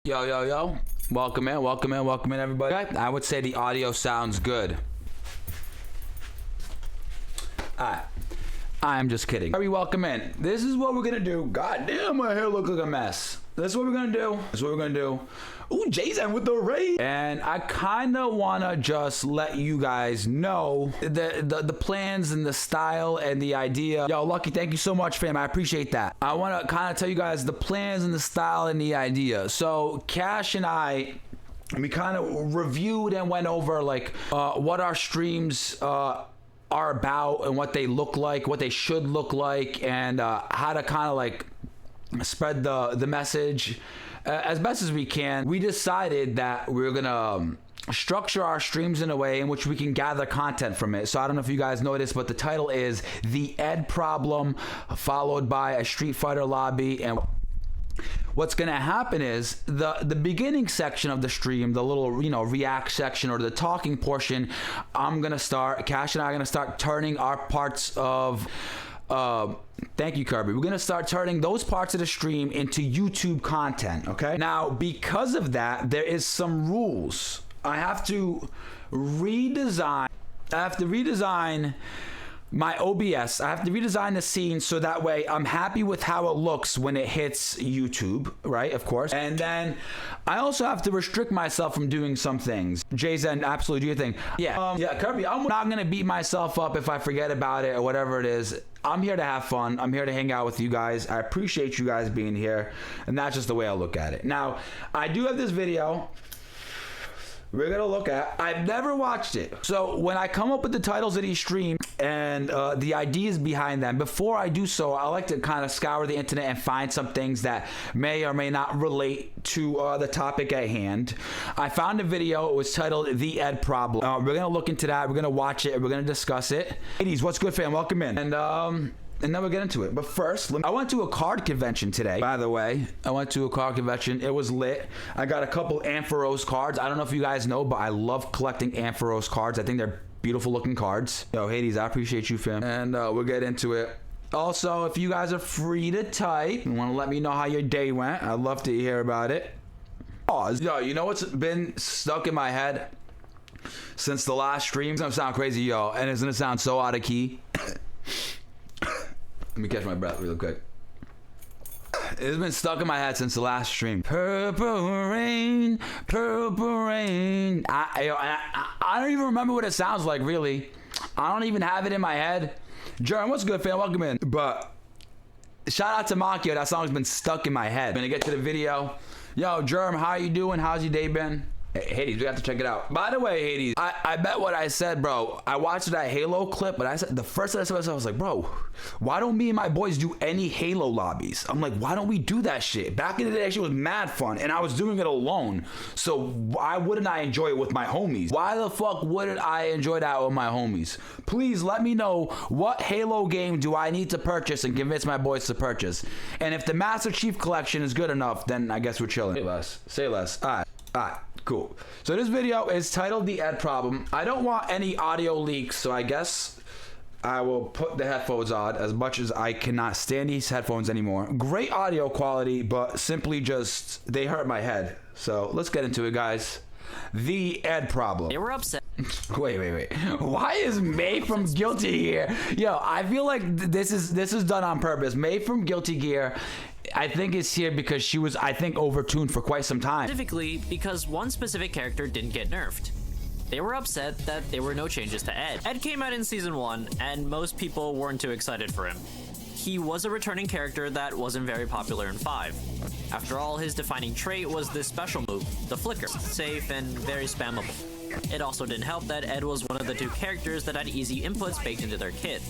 Yo, yo, yo. Welcome in, everybody. I would say the audio sounds good. Alright. I'm just kidding. Very welcome in. This is what we're gonna do. God damn, my hair looks like a mess. This is what we're gonna do. Ooh, Jason with the raid. And I kinda wanna just let you guys know the plans and the style and the idea. Yo, Lucky, thank you so much, fam. I appreciate that. I wanna kinda tell you guys the plans and the style and the idea. So Cash and I, we kind of reviewed and went over like what our streams are about and what they look like, what they should look like, and how to kind of like spread the message as best as we can. We decided that we're gonna structure our streams in a way in which we can gather content from it. So I don't know if you guys noticed, but the title is The Ed Problem, followed by a Street Fighter lobby. And what's gonna happen is the beginning section of the stream, the little react section or the talking portion, Cash and I are gonna start turning our parts of thank you, Kirby. We're gonna start turning those parts of the stream into YouTube content. Okay, now because of that, there is some rules. I have to redesign my OBS. I have to redesign the scene so that way I'm happy with how it looks when it hits YouTube, right? Of course. And then I also have to restrict myself from doing some things. Jason, absolutely do your thing. Yeah, Kirby, I'm not gonna beat myself up if I forget about it or whatever it is. I'm here to have fun. I'm here to hang out with you guys. I appreciate you guys being here, and that's just the way I look at it. Now, I do have this video we're gonna look at. I've never watched it. So when I come up with the titles of these streams and the ideas behind them, before I do so, I like to kind of scour the internet and find some things that may or may not relate to the topic at hand. I found a video. It was titled The Ed Problem. We're gonna look into that. We're gonna watch it. We're gonna discuss it. Ladies, what's good, fam? Welcome in. And then we'll get into it. But first, I went to a card convention today. By the way, I went to a card convention. It was lit. I got a couple Ampharos cards. I don't know if you guys know, but I love collecting Ampharos cards. I think they're beautiful looking cards. Yo, Hades, I appreciate you, fam. And we'll get into it. Also, if you guys are free to type and want to let me know how your day went, I'd love to hear about it. Yo, you know what's been stuck in my head since the last stream? It's gonna sound crazy, yo, and it's gonna sound so out of key. Let me catch my breath real quick. It's been stuck in my head since the last stream. Purple rain, purple rain. I don't even remember what it sounds like, really. I don't even have it in my head. Jerm, what's good, fam? Welcome in. But shout out to Makio. That song's been stuck in my head. I'm gonna get to the video. Yo, Jerm, how you doing? How's your day been? Hades, we have to check it out. By the way, Hades, I bet what I said, bro. I watched that Halo clip, but I said the first thing I said, I was like, bro, why don't me and my boys do any Halo lobbies? I'm like, why don't we do that shit? Back in the day, that shit was mad fun, and I was doing it alone. So why wouldn't I enjoy it with my homies? Why the fuck wouldn't I enjoy that with my homies? Please let me know what Halo game do I need to purchase and convince my boys to purchase. And if the Master Chief Collection is good enough, then I guess we're chilling. Say less. Say less. All right. Cool. So this video is titled The Ed Problem. I don't want any audio leaks, so I guess I will put the headphones on as much as I cannot stand these headphones anymore. Great audio quality, but simply just, they hurt my head. So let's get into it, guys. The Ed Problem. They were upset. Wait. Why is May from Guilty Gear? Yo, I feel like this is done on purpose. May from Guilty Gear, I think is here because she was, I think, overtuned for quite some time. Specifically because one specific character didn't get nerfed. They were upset that there were no changes to Ed. Ed came out in Season 1, and most people weren't too excited for him. He was a returning character that wasn't very popular in 5. After all, his defining trait was this special move, the flicker, safe and very spammable. It also didn't help that Ed was one of the 2 characters that had easy inputs baked into their kit.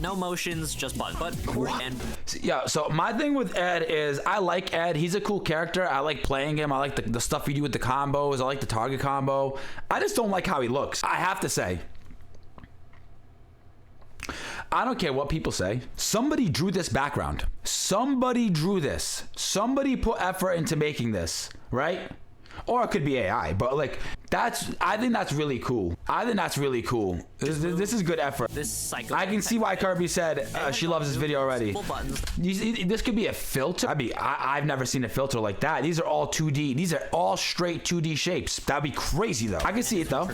No motions, just buttons. Yeah, so my thing with Ed is I like Ed. He's a cool character. I like playing him. I like the stuff you do with the combos. I like the target combo. I just don't like how he looks. I have to say, I don't care what people say. Somebody drew this background. Somebody drew this. Somebody put effort into making this, right? Or it could be AI, but like I think that's really cool. I think that's really cool. This is good effort. This cycle. I can see why Kirby said she loves this video already. This could be a filter. I've never seen a filter like that. These are all 2D. These are all straight 2D shapes. That'd be crazy though. I can see it though.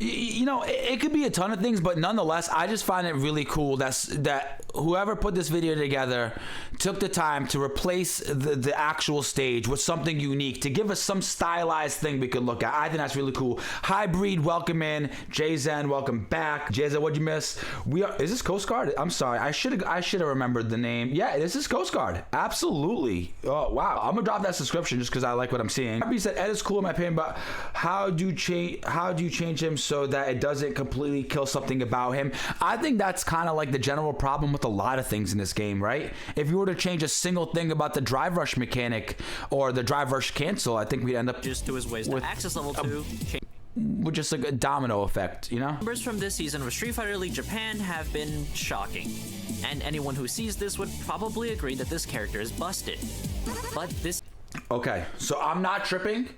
You know, it could be a ton of things, but nonetheless, I just find it really cool that whoever put this video together took the time to replace the actual stage with something unique, to give us some stylized thing we could look at. I think that's really cool. Hybrid, welcome in. Jay-Zen, welcome back. Jay-Zen, what'd you miss? Is this Coast Guard? I'm sorry. I should have remembered the name. Yeah, this is Coast Guard. Absolutely. Oh, wow. I'm gonna drop that subscription just because I like what I'm seeing. Hybrid said, Ed is cool in my opinion, but how do you change him so that it doesn't completely kill something about him? I think that's kind of like the general problem with a lot of things in this game, right? If you were to change a single thing about the drive rush mechanic or the drive rush cancel, I think we'd end up just to his ways with access level 2 with just like a domino effect, you know? Numbers from this season of Street Fighter League Japan have been shocking, and anyone who sees this would probably agree that this character is busted. But this... Okay, so I'm not tripping.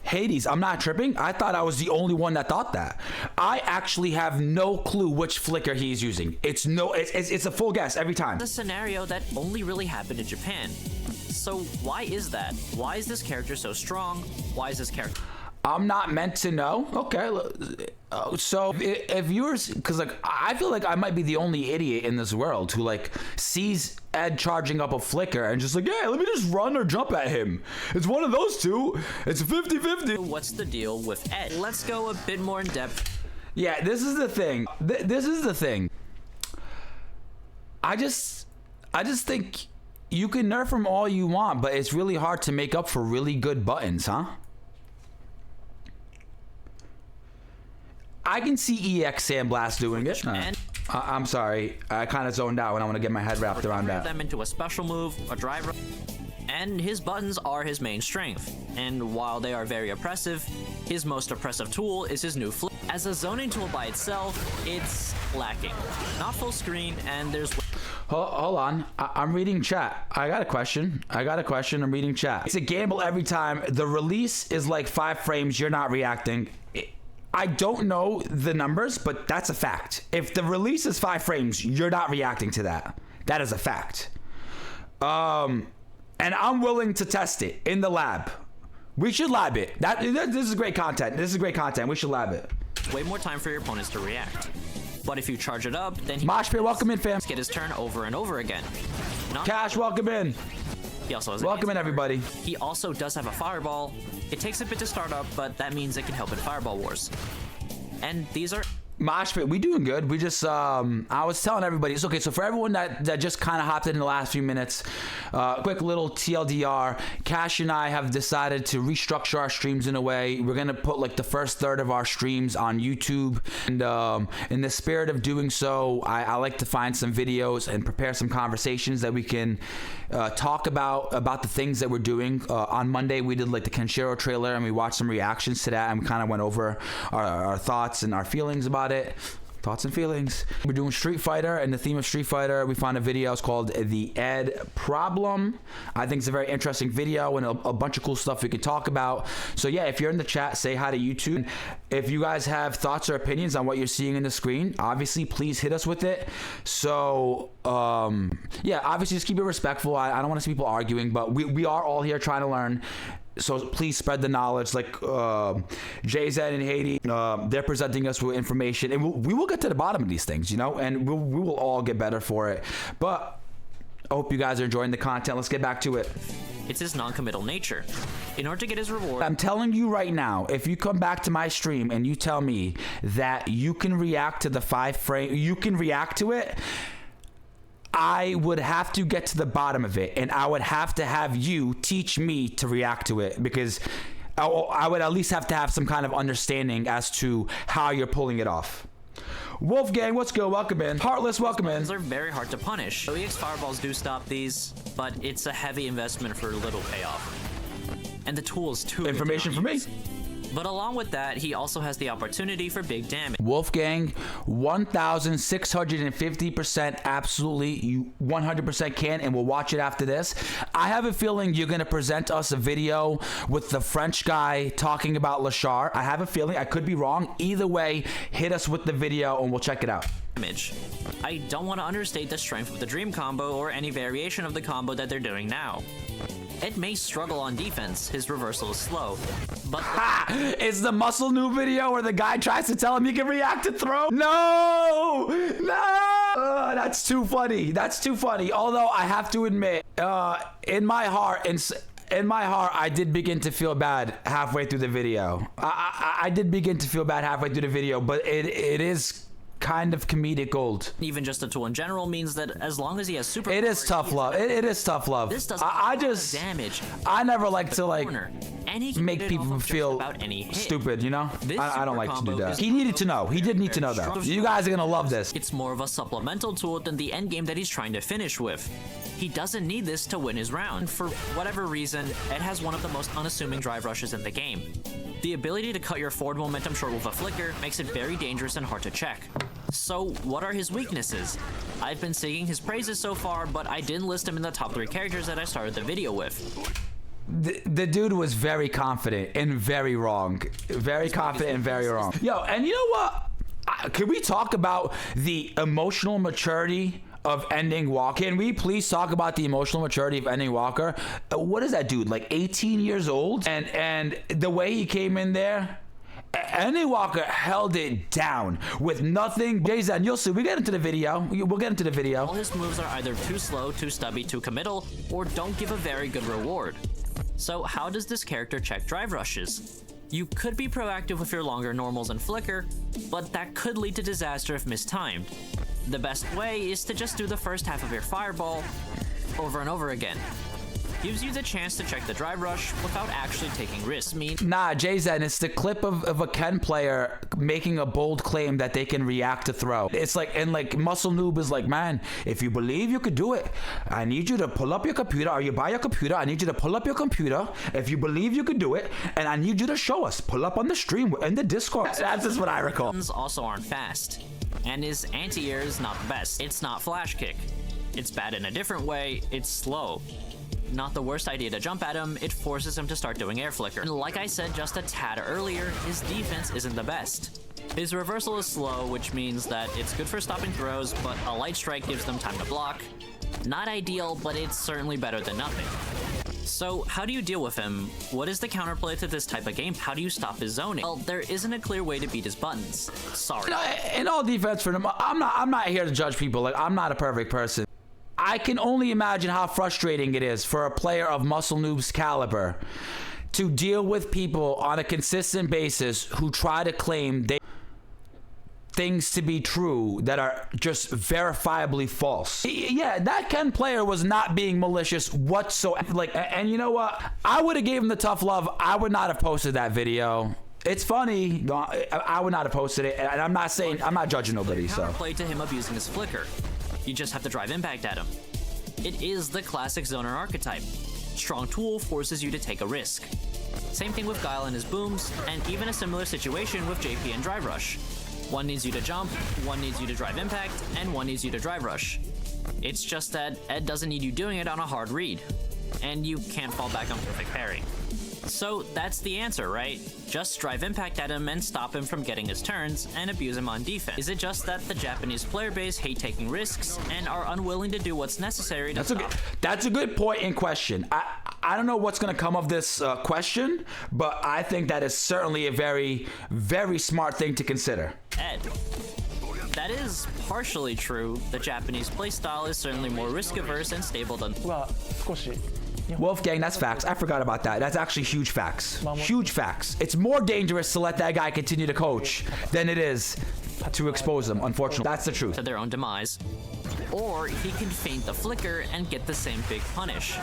Hades, I'm not tripping. I thought I was the only one that thought that. I actually have no clue which flicker he's using. It's a full guess every time. A scenario that only really happened in Japan. So why is that? Why is this character so strong? Why is this character... I'm not meant to know. Okay, so if yours, because like I feel like I might be the only idiot in this world who like sees Ed charging up a flicker and just like, yeah, let me just run or jump at him. It's one of those two. It's 50-50. What's the deal with Ed? Let's go a bit more in depth. Yeah, this is the thing. This is the thing. I just think you can nerf him all you want, but it's really hard to make up for really good buttons, huh? I can see EX Sandblast doing it. I'm sorry. I kind of zoned out when I want to get my head wrapped around that. Them into a special move, a drive, and his buttons are his main strength. And while they are very oppressive, his most oppressive tool is his new flip. As a zoning tool by itself, it's lacking. Not full screen, and there's... Hold on. I'm reading chat. I got a question. I'm reading chat. It's a gamble every time. The release is like 5 frames. You're not reacting. I don't know the numbers, but that's a fact. If the release is 5 frames, you're not reacting to that. That is a fact. And I'm willing to test it in the lab. We should lab it. This is great content. We should lab it. Way more time for your opponents to react. But if you charge it up, then Mosh Pit, welcome in, fam. Get his turn over and over again. Cash, welcome in. He also has welcome in, everybody. He also does have a fireball. It takes a bit to start up, but that means it can help in Fireball Wars. And these are... Mosh Pit, we doing good. We just, I was telling everybody, it's okay. So for everyone that just kind of hopped in the last few minutes, quick little TLDR, Cash and I have decided to restructure our streams in a way. We're going to put like the first third of our streams on YouTube. And in the spirit of doing so, I like to find some videos and prepare some conversations that we can talk about the things that we're doing. On Monday, we did like the Kenshiro trailer and we watched some reactions to that and we kind of went over our thoughts and our feelings about it. Thoughts and feelings. We're doing Street Fighter, and the theme of Street Fighter, we found a video. It's called The Ed Problem. I think it's a very interesting video and a bunch of cool stuff we could talk about. So yeah, if you're in the chat, say hi to YouTube. If you guys have thoughts or opinions on what you're seeing in the screen, obviously please hit us with it. So yeah, obviously just keep it respectful. I don't want to see people arguing, but we are all here trying to learn. So please spread the knowledge. Like Jay-Zen and Haiti, they're presenting us with information, and we will get to the bottom of these things, you know, and we will all get better for it. But I hope you guys are enjoying the content. Let's get back to it. It's his non-committal nature. In order to get his reward... I'm telling you right now, if you come back to my stream and you tell me that you can react to the 5 frame, you can react to it, I would have to get to the bottom of it, and I would have to have you teach me to react to it, because I would at least have to have some kind of understanding as to how you're pulling it off. Wolfgang, what's good? Welcome in. Heartless, welcome in. These are very hard to punish. EX fireballs do stop these, but it's a heavy investment for little payoff. And the tool is too... Information for me. But along with that, he also has the opportunity for big damage. Wolfgang, 1,650% absolutely, you 100% can, and we'll watch it after this. I have a feeling you're going to present us a video with the French guy talking about Lashar. I have a feeling, I could be wrong. Either way, hit us with the video and we'll check it out. I don't want to understate the strength of the Dream combo or any variation of the combo that they're doing now. Ed may struggle on defense, his reversal is slow, but it's the Muscle Noob video where the guy tries to tell him he can react to throw. No! That's too funny. That's too funny. Although I have to admit, in my heart, I did begin to feel bad halfway through the video. I did begin to feel bad halfway through the video, but it is kind of comedic gold. Even just a tool in general means that as long as he has super, it is tough love. It is tough love. This does damage. I never like to make people feel any stupid, you know? I don't like to do that. He needed to know. He did need to know that. You guys are gonna love this. It's more of a supplemental tool than the end game that he's trying to finish with. He doesn't need this to win his round. For whatever reason, Ed has one of the most unassuming drive rushes in the game. The ability to cut your forward momentum short with a flicker makes it very dangerous and hard to check. So, what are his weaknesses? I've been singing his praises so far, but I didn't list him in the top 3 characters that I started the video with. The dude was very confident and very wrong. Very confident and very wrong. Yo, and you know what? Can we talk about the emotional maturity of Ending Walker? Can we please talk about the emotional maturity of Ending Walker? What is that dude, like 18 years old? And the way he came in there, Ending Walker held it down with nothing. Jason, you'll see. We'll get into the video. All his moves are either too slow, too stubby, too committal, or don't give a very good reward. So how does this character check drive rushes? You could be proactive with your longer normals and flicker, but that could lead to disaster if mistimed. The best way is to just do the first half of your fireball over and over again. Gives you the chance to check the drive rush without actually taking risks. Nah, Jay-Zen, it's the clip of a Ken player making a bold claim that they can react to throw. It's like, and like Muscle Noob is like, man, if you believe you could do it, I need you to pull up your computer, or you buy your computer, I need you to pull up your computer if you believe you could do it, and I need you to show us. Pull up on the stream, in the Discord. That's just what I recall. Also aren't fast, and his anti-air is not the best. It's not flash kick. It's bad in a different way, it's slow. Not the worst idea to jump at him, it forces him to start doing air flicker. And like I said just a tad earlier, his defense isn't the best. His reversal is slow, which means that it's good for stopping throws, but a light strike gives them time to block. Not ideal, but it's certainly better than nothing. So how do you deal with him? What is the counterplay to this type of game? How do you stop his zoning? Well, there isn't a clear way to beat his buttons. Sorry. In all defense for him, I'm not here to judge people. Like, I'm not a perfect person. I can only imagine how frustrating it is for a player of Muscle Noob's caliber to deal with people on a consistent basis who try to claim things to be true that are just verifiably false. Yeah, that Ken player was not being malicious whatsoever. Like, and you know what? I would have gave him the tough love. I would not have posted that video. It's funny. I would not have posted it, and I'm not judging nobody. So counterplay to him abusing his flicker. You just have to drive impact at him. It is the classic zoner archetype. Strong tool forces you to take a risk. Same thing with Guile and his booms, and even a similar situation with JP and drive rush. One needs you to jump, one needs you to drive impact, and one needs you to drive rush. It's just that Ed doesn't need you doing it on a hard read, and you can't fall back on perfect parry. So that's the answer, right? Just drive impact at him and stop him from getting his turns and abuse him on defense. Is it just that the Japanese player base hate taking risks and are unwilling to do what's necessary to stop? That's a good point in question. I don't know what's going to come of this question, but I think that is certainly a very, very smart thing to consider. Ed. That is partially true. The Japanese playstyle is certainly more risk-averse and stable than... Wolfgang, that's facts. I forgot about that. That's actually huge facts. Huge facts. It's more dangerous to let that guy continue to coach than it is to expose him, unfortunately. That's the truth. To their own demise. Or he can feint the flicker and get the same big punish.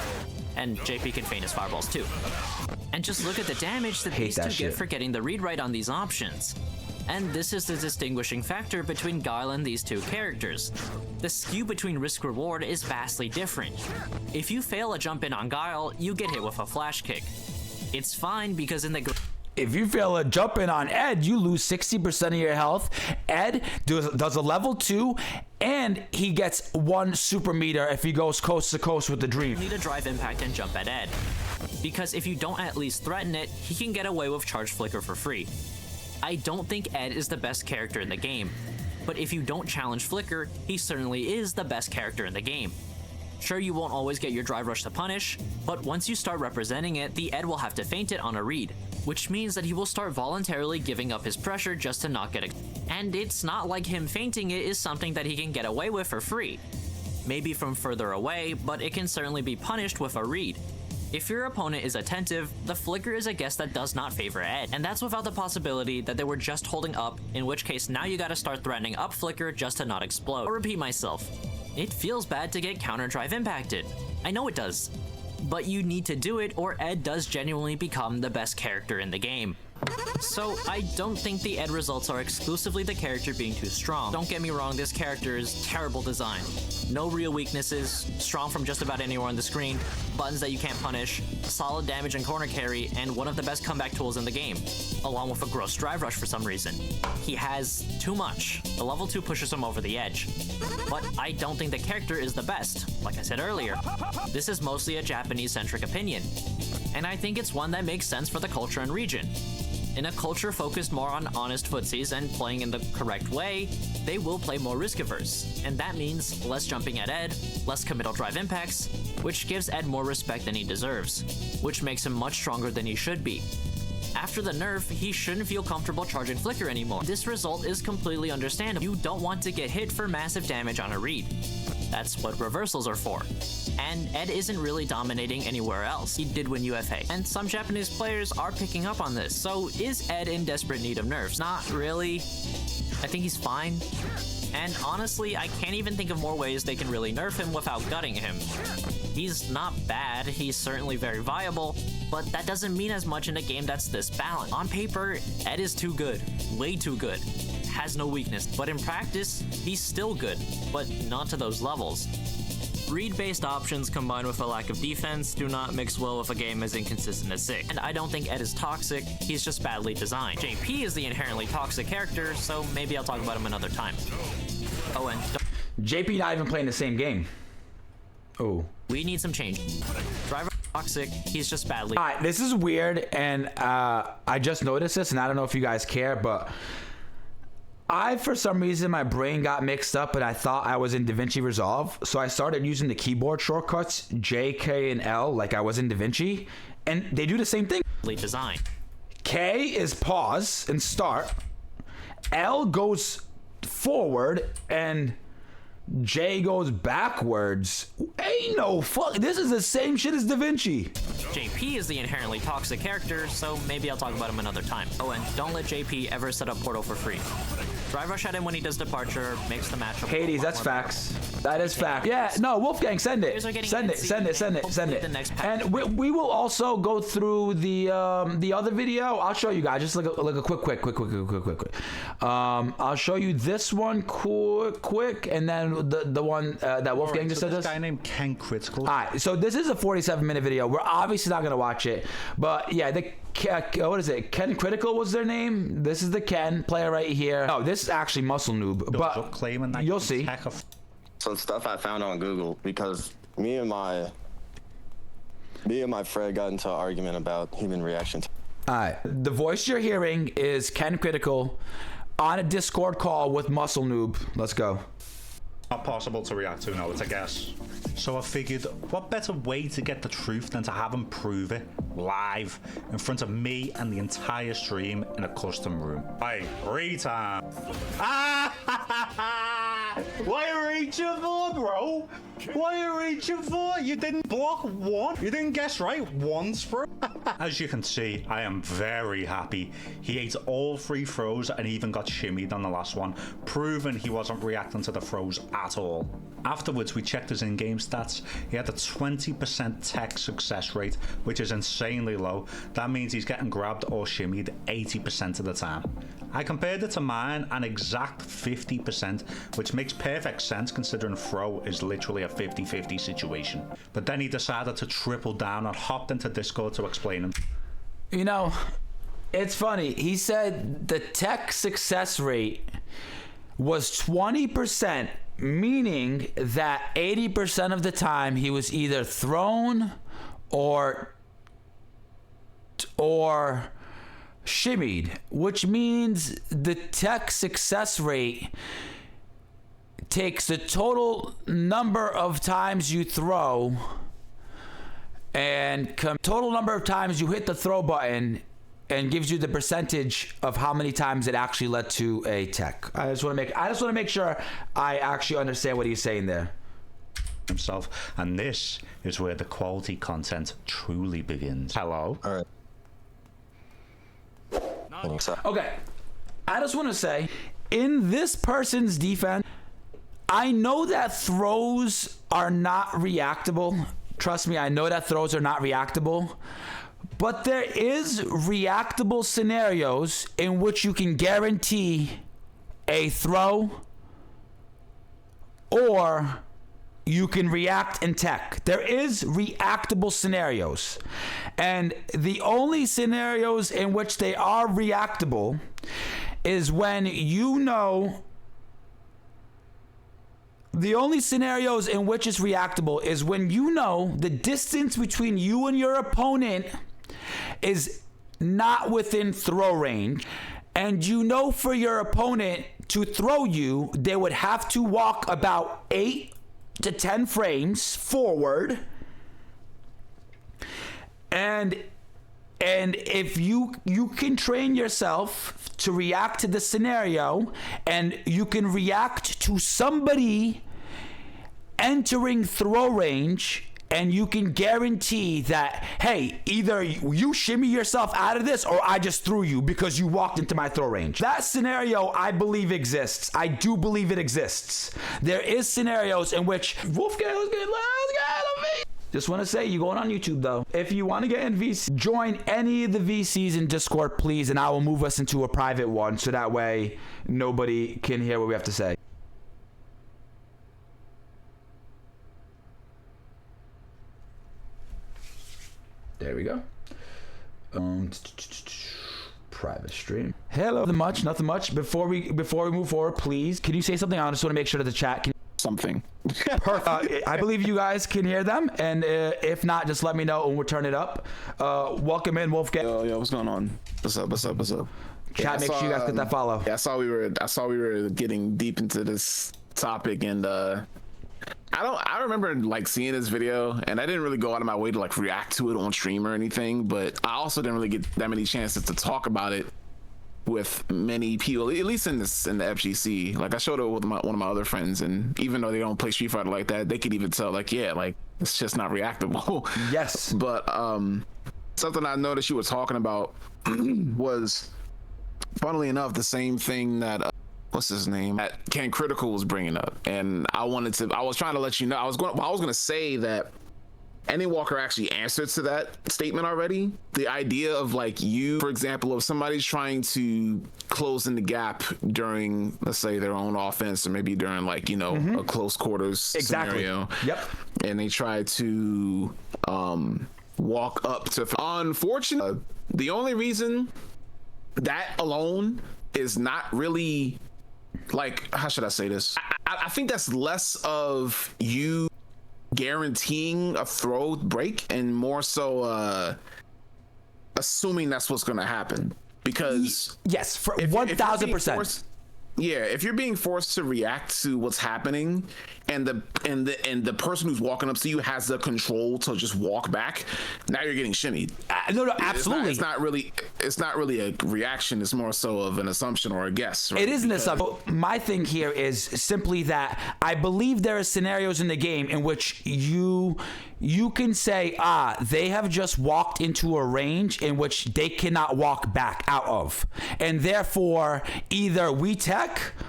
And JP can feint his fireballs too. And just look at the damage that these two get for getting the read right on these options. And this is the distinguishing factor between Guile and these two characters. The skew between risk-reward is vastly different. If you fail a jump in on Guile, you get hit with a flash kick. It's fine because in the... if you fail a jump in on Ed, you lose 60% of your health. Ed does a level 2, and he gets 1 super meter if he goes coast to coast with the dream. You need to drive impact and jump at Ed, because if you don't at least threaten it, he can get away with charge flicker for free. I don't think Ed is the best character in the game, but if you don't challenge flicker, he certainly is the best character in the game. Sure, you won't always get your drive rush to punish, but once you start representing it, the Ed will have to feint it on a read, which means that he will start voluntarily giving up his pressure just to not get it. And it's not like him feinting it is something that he can get away with for free. Maybe from further away, but it can certainly be punished with a read. If your opponent is attentive, the flicker is a guess that does not favor Ed, and that's without the possibility that they were just holding up, in which case now you gotta start threatening up flicker just to not explode. I'll repeat myself. It feels bad to get counter drive impacted. I know it does. But you need to do it or Ed does genuinely become the best character in the game. So I don't think the Ed results are exclusively the character being too strong. Don't get me wrong, this character is terrible design. No real weaknesses, strong from just about anywhere on the screen, buttons that you can't punish, solid damage and corner carry, and one of the best comeback tools in the game, along with a gross drive rush for some reason. He has too much. The level 2 pushes him over the edge. But I don't think the character is the best. Like I said earlier, this is mostly a Japanese-centric opinion, and I think it's one that makes sense for the culture and region. In a culture focused more on honest footsies and playing in the correct way, they will play more risk-averse, and that means less jumping at Ed, less committal drive impacts, which gives Ed more respect than he deserves, which makes him much stronger than he should be. After the nerf, he shouldn't feel comfortable charging flicker anymore. This result is completely understandable. You don't want to get hit for massive damage on a read. That's what reversals are for. And Ed isn't really dominating anywhere else. He did win UFA, and some Japanese players are picking up on this. So is Ed in desperate need of nerfs? Not really. I think he's fine. And honestly, I can't even think of more ways they can really nerf him without gutting him. He's not bad, he's certainly very viable, but that doesn't mean as much in a game that's this balanced. On paper, Ed is too good, way too good, has no weakness, but in practice, he's still good, but not to those levels. Read-based options combined with a lack of defense do not mix well with a game as inconsistent as 6. And I don't think Ed is toxic, he's just badly designed. JP is the inherently toxic character, so maybe I'll talk about him another time. Oh, and JP not even playing the same game. Oh. We need some change. Driver toxic, he's just badly. Alright, this is weird, and I just noticed this, and I don't know if you guys care, but for some reason, my brain got mixed up and I thought I was in DaVinci Resolve. So I started using the keyboard shortcuts, J, K, and L, like I was in DaVinci. And they do the same thing. Design. K is pause and start. L goes forward and J goes backwards. Ain't no fuck. This is the same shit as DaVinci. JP is the inherently toxic character, so maybe I'll talk about him another time. Oh, and don't let JP ever set up Portal for free. Drive rush at him when he does departure, makes the matchup. Hades, that's facts. That is fact. Yeah, no, Wolfgang, send it. Send it. And we will also go through the other video. I'll show you guys. Just like a quick. I'll show you this one quick, and then the one that Wolfgang just said this guy named Ken Critical. All right, so this is a 47-minute video. We're obviously not gonna watch it, but yeah, what is it? Ken Critical was their name. This is the Ken player right here. Oh, this is actually Muscle Noob, but claiming that you'll see. Some stuff I found on Google because me and my friend got into an argument about human reaction. All right, the voice you're hearing is Ken Critical on a Discord call with Muscle Noob. Let's go. Not possible to react to, no, it's a guess. So I figured, what better way to get the truth than to have him prove it live in front of me and the entire stream in a custom room. Hey, retime. What are you reaching for, bro? What are you reaching for? You didn't block one. You didn't guess right once, bro. As you can see, I am very happy. He ate all 3 throws and even got shimmied on the last one, proving he wasn't reacting to the throws at all. Afterwards, we checked his in-game stats. He had a 20% tech success rate, which is insanely low. That means he's getting grabbed or shimmied 80% of the time. I compared it to mine, an exact 50%, which makes perfect sense considering throw is literally a 50-50 situation. But then he decided to triple down and hopped into Discord to explain him. You know, It's funny. He said the tech success rate was 20%, meaning that 80% of the time he was either thrown or shimmied, which means the tech success rate takes the total number of times you throw and total number of times you hit the throw button and gives you the percentage of how many times it actually led to a tech. I just want to make sure I actually understand what he's saying there. Himself, and this is where the quality content truly begins. Hello. All right. Okay, I just want to say, in this person's defense, I know that throws are not reactable. Trust me, I know that throws are not reactable. But there is reactable scenarios in which you can guarantee a throw or you can react in tech. There is reactable scenarios. And the only scenarios in which they are reactable is when you know. The only scenarios in which it's reactable is when you know the distance between you and your opponent is not within throw range, and you know for your opponent to throw you, they would have to walk about 8 to 10 frames forward, and if you can train yourself to react to the scenario, and you can react to somebody entering throw range, and you can guarantee that, hey, either you shimmy yourself out of this or I just threw you because you walked into my throw range. That scenario, I believe, exists. I do believe it exists. There is scenarios in which Wolfgang, let's get just want to say, you going on YouTube though. If you want to get in VC, join any of the VCs in Discord, please, and I will move us into a private one so that way nobody can hear what we have to say. There we go. Private stream. Hello. Nothing much. Before we move forward, please, can you say something? I just want to make sure that the chat can. Something. Perfect. I believe you guys can hear them, and if not, just let me know and we'll turn it up. Welcome in, Wolfgang. Yo, what's going on? What's up? Chat, make sure you guys get that follow. Yeah, I saw we were getting deep into this topic, and I remember like seeing this video, and I didn't really go out of my way to like react to it on stream or anything, but I also didn't really get that many chances to talk about it with many people, at least in the FGC. Like I showed it with one of my other friends, and even though they don't play Street Fighter like that, they could even tell like, yeah, like it's just not reactable. Yes. But something I noticed you were talking about was, funnily enough, the same thing that what's his name, that Ken Critical was bringing up, and I was trying to let you know, I was going to say that Andy Walker actually answered to that statement already. The idea of like you, for example, if somebody's trying to close in the gap during, let's say, their own offense, or maybe during like, you know, a close quarters scenario. Yep. And they try to walk up to. Unfortunately, the only reason that alone is not really, like, how should I say this? I think that's less of you guaranteeing a throw break and more so assuming that's what's going to happen, because yes, for 1000%. Yeah, if you're being forced to react to what's happening, and the person who's walking up to you has the control to just walk back, now you're getting shimmied. No, absolutely. It's not really a reaction. It's more so of an assumption or a guess. Right? It is an assumption. My thing here is simply that I believe there are scenarios in the game in which you can say, they have just walked into a range in which they cannot walk back out of, and therefore either we tech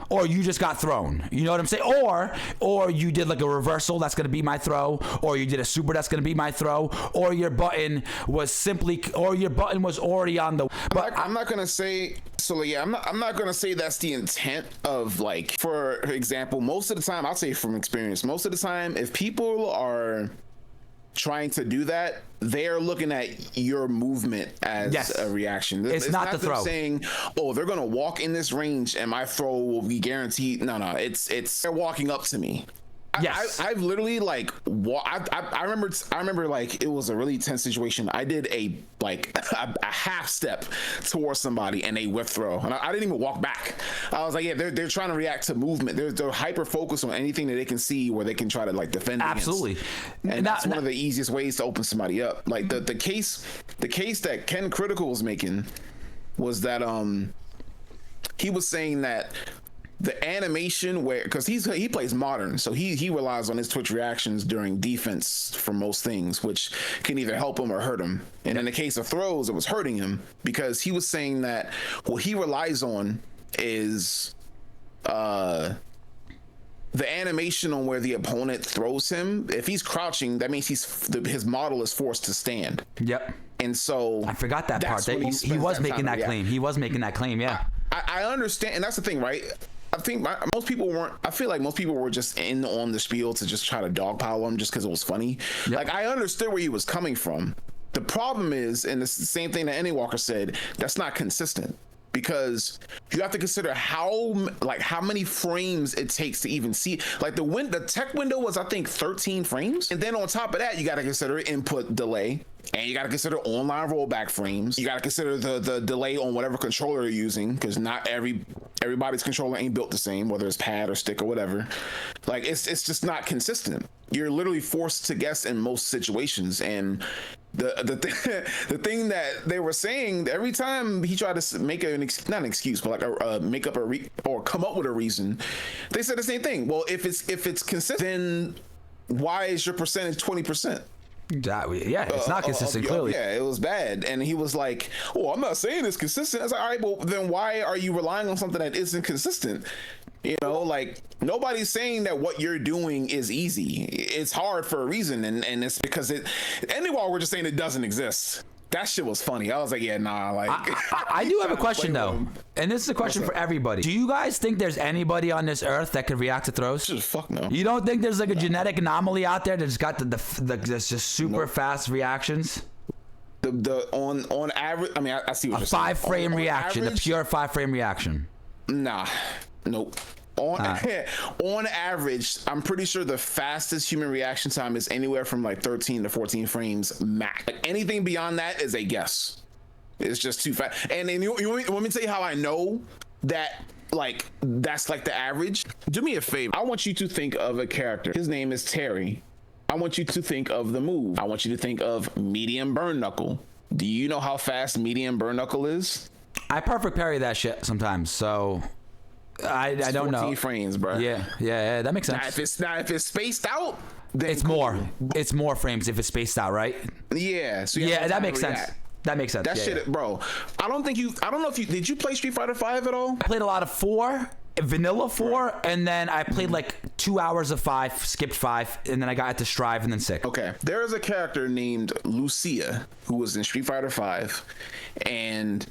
or you just got thrown. You know what I'm saying? Or you did like a reversal that's going to be my throw, or you did a super that's going to be my throw, or your button was already on the. But I'm not going to say. So yeah, I'm not going to say that's the intent of, like, for example, most of the time, I'll say from experience, most of the time, if people are trying to do that, they're looking at your movement as a reaction. It's not the them throw. saying, "Oh, they're gonna walk in this range and my throw will be guaranteed." No, it's they're walking up to me. Yes. I've literally like I remember like it was a really tense situation. I did a half step towards somebody and they whip throw, and I didn't even walk back. I was like, yeah, they're trying to react to movement. They're hyper focused on anything that they can see where they can try to like defend. Absolutely. Against. And that's one of the easiest ways to open somebody up. Like the case that Ken Critical was making was that he was saying that the animation where, because he plays modern, so he relies on his Twitch reactions during defense for most things, which can either help him or hurt him. And in the case of throws, it was hurting him because he was saying that what he relies on is the animation on where the opponent throws him. If he's crouching, that means his model is forced to stand. Yep. And so I forgot that part. He was making that claim. He was making that claim. Yeah. I understand, and that's the thing, right? I think most people weren't. I feel like most people were just on the spiel to just try to dogpile him just because it was funny. Yep. Like I understood where he was coming from. The problem is, and it's the same thing that Any Walker said, that's not consistent. Because you have to consider how many frames it takes to even see. Like the tech window was, I think, 13 frames, and then on top of that, you got to consider input delay, and you got to consider online rollback frames. You got to consider the delay on whatever controller you're using, because not everybody's controller ain't built the same, whether it's pad or stick or whatever. Like it's just not consistent. You're literally forced to guess in most situations, and the thing that they were saying every time he tried to make not an excuse, but like make up or come up with a reason, they said the same thing. Well, if it's consistent, then why is your percentage 20%? Yeah, it's not consistent. Clearly, yeah, it was bad. And he was like, "Oh, I'm not saying it's consistent." I was like, "All right, well, then why are you relying on something that isn't consistent?" You know, like nobody's saying that what you're doing is easy. It's hard for a reason, and it's because anyway, we're just saying it doesn't exist. That shit was funny. I was like, yeah, nah. Like, I do have a question though, and this is a question for everybody. Do you guys think there's anybody on this earth that could react to throws? Just fuck no. You don't think there's like a genetic anomaly out there that's got that's just super fast reactions? On average, I mean, I see what you're A saying. 5-frame reaction, the pure 5-frame reaction. Nah, nope. On average, I'm pretty sure the fastest human reaction time is anywhere from like 13 to 14 frames max. Like anything beyond that is a guess. It's just too fast. And then you want me to tell you how I know that like that's like the average? Do me a favor. I want you to think of a character. His name is Terry. I want you to think of the move. I want you to think of medium burn knuckle. Do you know how fast medium burn knuckle is? I perfect parry that shit sometimes, so I don't know. 14 frames, bro. Yeah, that makes sense. Now if it's spaced out, then it's more. It's more frames if it's spaced out, right? Yeah. So that makes sense. That makes sense. That shit, bro. I don't know if you did you play Street Fighter 5 at all? I played a lot of 4, vanilla 4, and then I played like 2 hours of 5, skipped 5, and then I got to Strive and then 6. Okay. There is a character named Lucia who was in Street Fighter 5, and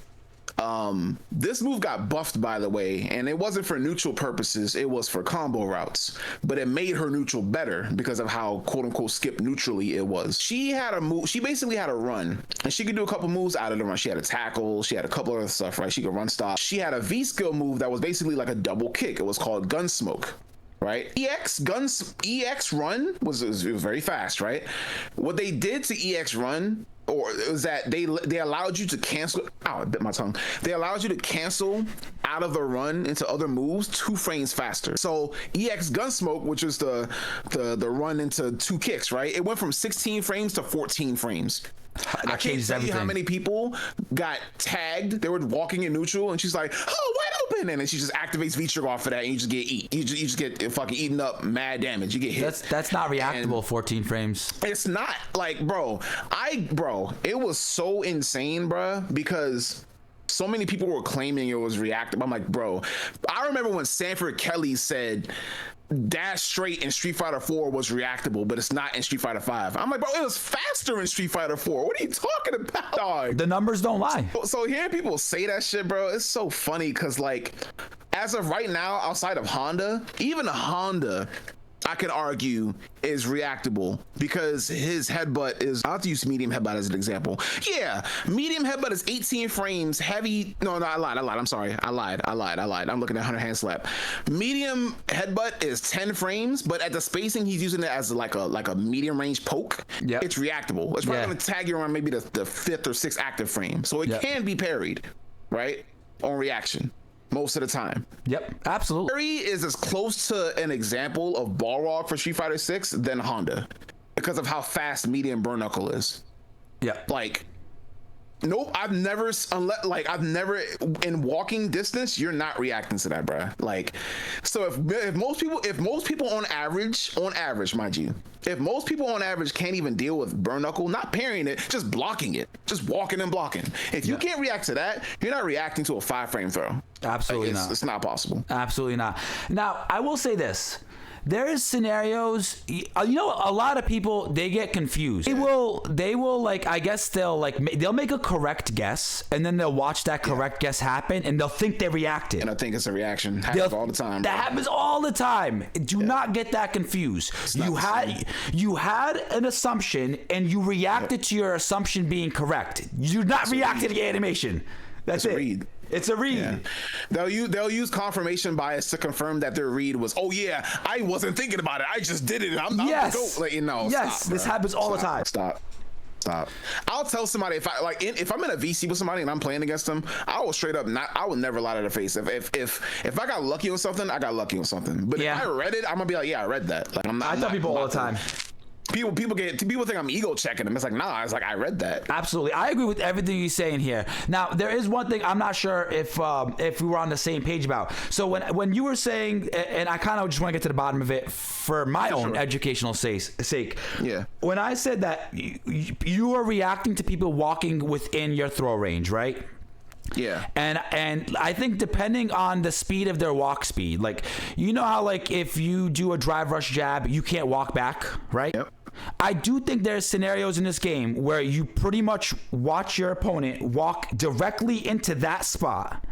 this move got buffed, by the way, and it wasn't for neutral purposes, it was for combo routes, but it made her neutral better because of how quote-unquote skip neutrally it was. She had a move, she basically had a run, and she could do a couple moves out of the run. She had a tackle, she had a couple other stuff, right? She could run stop. She had a V-skill move that was basically like a double kick. It was called Gunsmoke. Right? EX run was very fast, right? What they did to EX run, or it was that they allowed you to cancel. I bit my tongue. They allowed you to cancel out of the run into other moves 2 frames faster. So EX Gunsmoke, which is the run into 2 kicks, right? It went from 16 frames to 14 frames. I can't tell you how many people got tagged. They were walking in neutral, and she's like, "Oh, wide open!" And then she just activates V-trigger off of that, and you just get You just get fucking eaten up, mad damage. You get hit. That's not reactable. 14 frames. It's not like, bro. It was so insane, bro, because so many people were claiming it was reactable. I'm like, bro. I remember when Sanford Kelly said dash straight in Street Fighter 4 was reactable, but it's not in Street Fighter 5. I'm like, bro, it was faster in Street Fighter 4. What are you talking about, dog? The numbers don't lie. So hearing people say that shit, bro, it's so funny because, like, as of right now, outside of Honda, even Honda I could argue is reactable because his headbutt is, I'll have to use medium headbutt as an example. Yeah, medium headbutt is 18 frames, heavy, no, I lied, I'm sorry, I lied. I'm looking at 100 hand slap. Medium headbutt is 10 frames, but at the spacing, he's using it as like a medium range poke. Yep. It's reactable. It's probably gonna tag you around maybe the 5th or 6th active frame. So it can be parried, right? On reaction. Most of the time. Yep, absolutely. Parry is as close to an example of Balrog for Street Fighter 6 than Honda because of how fast medium burn knuckle is. Yeah. Like, nope, I've never in walking distance, you're not reacting to that, bruh. Like, so if most people on average, mind you, if most people on average can't even deal with burn knuckle, not parrying it, just blocking it, just walking and blocking. If you can't react to that, you're not reacting to a 5-frame throw. Absolutely not. It's not possible. Absolutely not. Now, I will say this. There is scenarios, a lot of people, they get confused. They will like, I guess they'll make a correct guess, and then they'll watch that correct guess happen, and they'll think they reacted. And I think it's a reaction. Happens all the time. That happens all the time. Do not get that confused. You had an assumption, and you reacted to your assumption being correct. You're not reacting to the animation. That's it. Read. It's a read. Yeah. They'll use confirmation bias to confirm that their read was, oh yeah, I wasn't thinking about it. I just did it. I'm yes. Go. Like, yes. Stop, this happens all the time. Stop. I'll tell somebody if I'm in a VC with somebody and I'm playing against them, I will straight up I will never lie to their face. If I got lucky on something, I got lucky on something. But if I read it, I'm gonna be like, yeah, I read that. Like I tell people all the time. People think I'm ego checking them. It's like, nah, it's like I read that. Absolutely. I agree with everything you're saying here. Now, there is one thing I'm not sure if we were on the same page about. So when you were saying, and I kind of just want to get to the bottom of it for my own educational sake. Yeah. When I said that you are reacting to people walking within your throw range, right? Yeah. And I think depending on the speed of their walk speed, like, you know how like if you do a drive rush jab, you can't walk back, right? Yep. I do think there's scenarios in this game where you pretty much watch your opponent walk directly into that spot,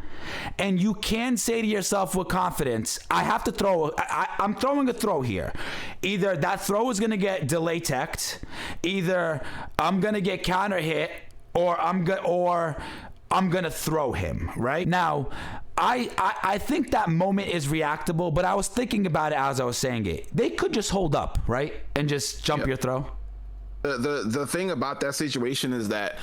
and you can say to yourself with confidence, I have to throw, I'm throwing a throw here. Either that throw is going to get delay teched, either I'm going to get counter hit, or I'm going to throw him, right? Now, I think that moment is reactable, but I was thinking about it as I was saying it. They could just hold up, right? And just jump your throw. The thing about that situation is that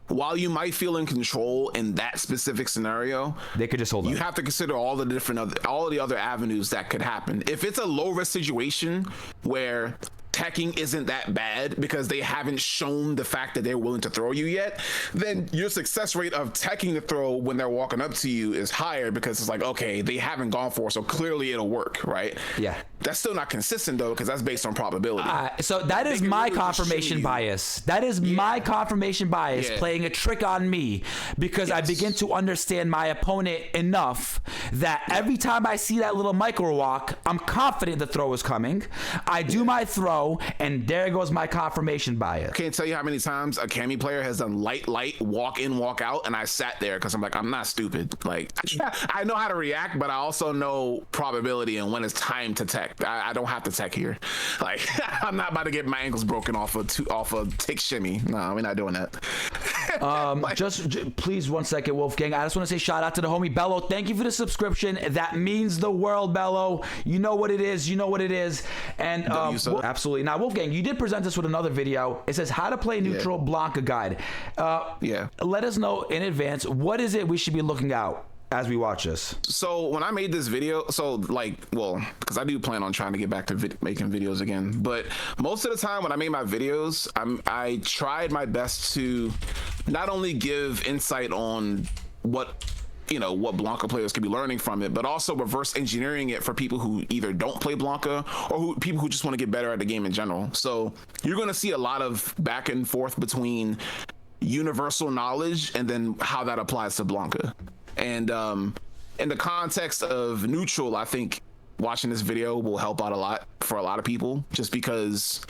while you might feel in control in that specific scenario, they could just hold up. You have to consider all the other avenues that could happen. If it's a low risk situation where teching isn't that bad because they haven't shown the fact that they're willing to throw you yet, then your success rate of teching the throw when they're walking up to you is higher because it's like, okay, they haven't gone for it, so clearly it'll work, right? Yeah. That's still not consistent though, because that's based on probability. So that is my confirmation bias. That is my confirmation bias playing a trick on me because I begin to understand my opponent enough that every time I see that little micro walk, I'm confident the throw is coming. I do my throw, and there goes my confirmation bias. I can't tell you how many times a Cammy player has done light, walk in, walk out, and I sat there because I'm like, I'm not stupid. Like, I know how to react, but I also know probability and when it's time to tech. I don't have to tech here. Like, I'm not about to get my ankles broken off a tick shimmy. No, we're not doing that. Just please 1 second, Wolfgang. I just want to say shout out to the homie Bello. Thank you for the subscription. That means the world, Bello. You know what it is. And absolutely. Now, Wolfgang, you did present us with another video. It says how to play neutral Blanka guide. Let us know in advance, what is it we should be looking out as we watch this? So when I made this video, because I do plan on trying to get back to making videos again, but most of the time when I made my videos, I tried my best to not only give insight on what Blanka players could be learning from it, but also reverse engineering it for people who either don't play Blanka or people who just want to get better at the game in general. So you're going to see a lot of back and forth between universal knowledge and then how that applies to Blanka. And in the context of neutral, I think watching this video will help out a lot for a lot of people, just because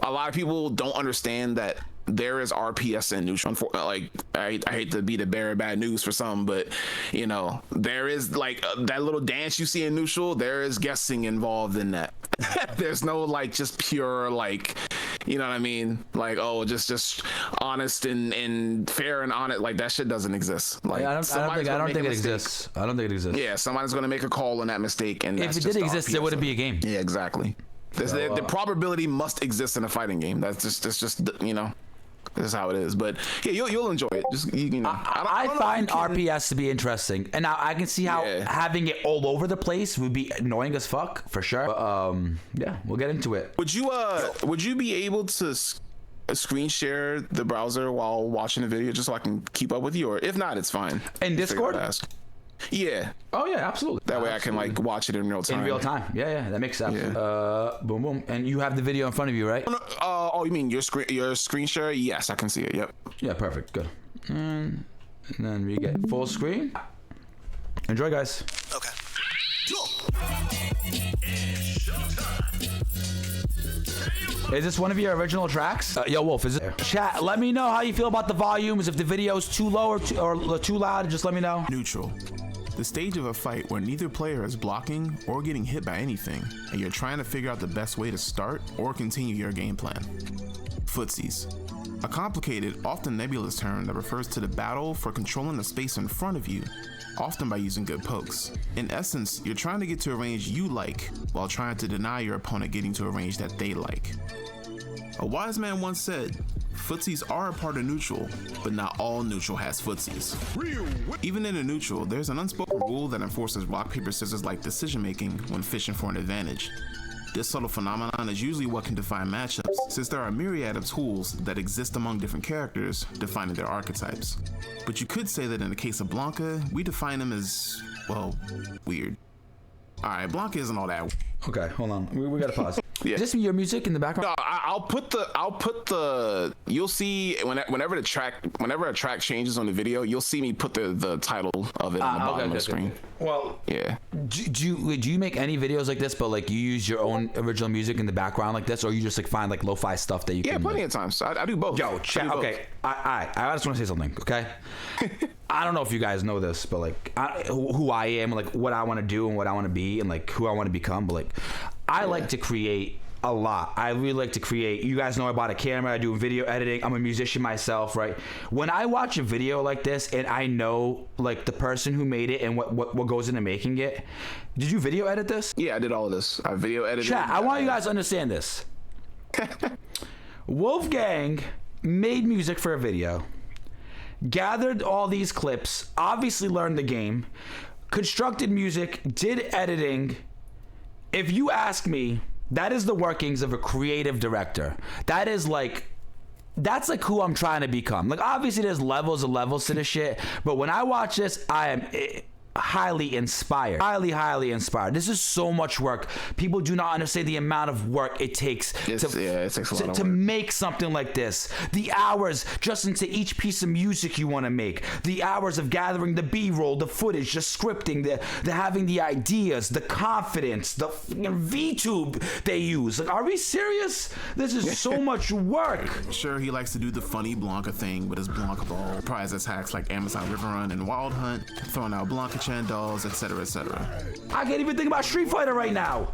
a lot of people don't understand that there is RPS in neutral. Like, I hate to be the bearer of bad news for some, but there is like that little dance you see in neutral. There is guessing involved in that. There's no like just pure like, you know what I mean? Like, oh, just honest and fair and honest. Like that shit doesn't exist. Like I don't think it exists. I don't think it exists. Yeah, somebody's gonna make a call on that mistake, and if it did exist, there wouldn't be a game. Yeah, exactly. The probability must exist in a fighting game. That's just you know. This is how it is, but yeah, you'll enjoy it. Just you know, I find RPS to be interesting, and now I can see how having it all over the place would be annoying as fuck for sure. But, yeah, we'll get into it. Would you be able to screen share the browser while watching the video just so I can keep up with you, or if not, it's fine. In Discord? Yeah. Oh yeah, absolutely. That way I can like watch it in real time. In real time. Yeah, that makes sense. Boom, boom. And you have the video in front of you, right? Oh, you mean your screen share? Yes, I can see it. Yep. Yeah, perfect. Good. And then we get full screen. Enjoy, guys. Okay. Is this one of your original tracks? Yo, Wolf, is it? Chat, let me know how you feel about the volumes. If the video's too low or too loud, just let me know. Neutral. The stage of a fight where neither player is blocking or getting hit by anything, and you're trying to figure out the best way to start or continue your game plan. 6's. A complicated, often nebulous term that refers to the battle for controlling the space in front of you, often by using good pokes. In essence, you're trying to get to a range you like, while trying to deny your opponent getting to a range that they like. A wise man once said, 6's are a part of neutral, but not all neutral has 6's. Even in a neutral, there's an unspoken rule that enforces rock, paper, scissors like decision making when fishing for an advantage. This subtle phenomenon is usually what can define matchups, since there are a myriad of tools that exist among different characters, defining their archetypes. But you could say that in the case of Blanka, we define him as, well, weird. Alright, Blanka isn't all that. Okay, hold on. We gotta pause. Yeah. Is this your music in the background? No, I'll put the. You'll see whenever a track changes on the video, you'll see me put the title of it on the bottom of the screen. Okay. Well, yeah. Do you make any videos like this, but like you use your own original music in the background like this, or you just like find like lo-fi stuff that you can? Yeah, plenty of times. I do both. Yo, chat. Okay, I just want to say something. Okay. I don't know if you guys know this, but like who I am, like what I want to do and what I want to be, and like who I want to become. But like, I like to create a lot. I really like to create. You guys know I bought a camera. I do video editing. I'm a musician myself, right? When I watch a video like this and I know like the person who made it and what goes into making it. Did you video edit this? Yeah, I did all of this. I video edited. Chat, I want you guys to understand this. Wolfgang made music for a video, gathered all these clips, obviously learned the game, constructed music, did editing. If you ask me, that is the workings of a creative director. That's like who I'm trying to become. Like obviously there's levels to this shit, but when I watch this, I am highly inspired. Highly inspired. This is so much work. People do not understand the amount of work it takes it takes a lot of to work. make something like this. The hours just into each piece of music you want to make. The hours of gathering the B-roll, the footage, the scripting, the having the ideas, the confidence, the VTube they use. Like, are we serious? This is so much work. Sure, he likes to do the funny Blanka thing with his Blanka ball, prize attacks like Amazon River Run and Wild Hunt, throwing out Blanka Chandals, etc., etc. I can't even think about Street Fighter right now.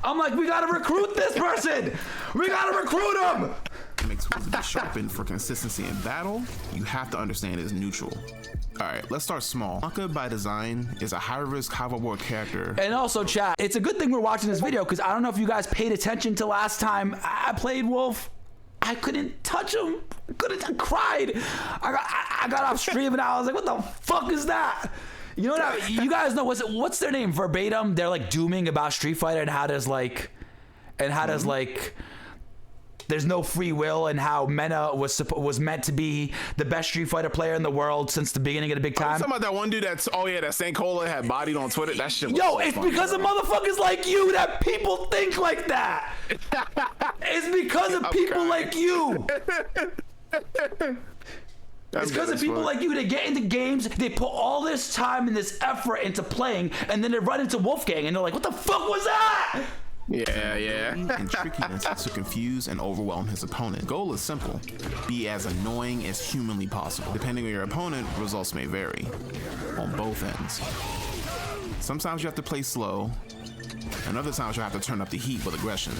I'm like, we gotta recruit this person. We gotta recruit him. What makes tools to be sharpened for consistency in battle, you have to understand is neutral. Alright, let's start small. Blanka by design is a high-risk, high-reward character. And also, chat, it's a good thing we're watching this video because I don't know if you guys paid attention to last time I played Wolf. I couldn't touch him. I cried. I got off stream and I was like, what the fuck is that? You know what? You guys know what's their name? Verbatim. They're like dooming about Street Fighter and how there's like, there's no free will and how Mena was meant to be the best Street Fighter player in the world since the beginning of the big time. Talking about that one dude that St. Cola had bodied on Twitter. That shit. Yo, it's because of motherfuckers like you that people think like that. It's because of people like you. It's because of people like you that get into games, they put all this time and this effort into playing, and then they run into Wolfgang and they're like, what the fuck was that? Yeah. And trickiness to confuse and overwhelm his opponent. Goal is simple. Be as annoying as humanly possible. Depending on your opponent, results may vary. On both ends. Sometimes you have to play slow. and other times you'll have to turn up the heat with aggression.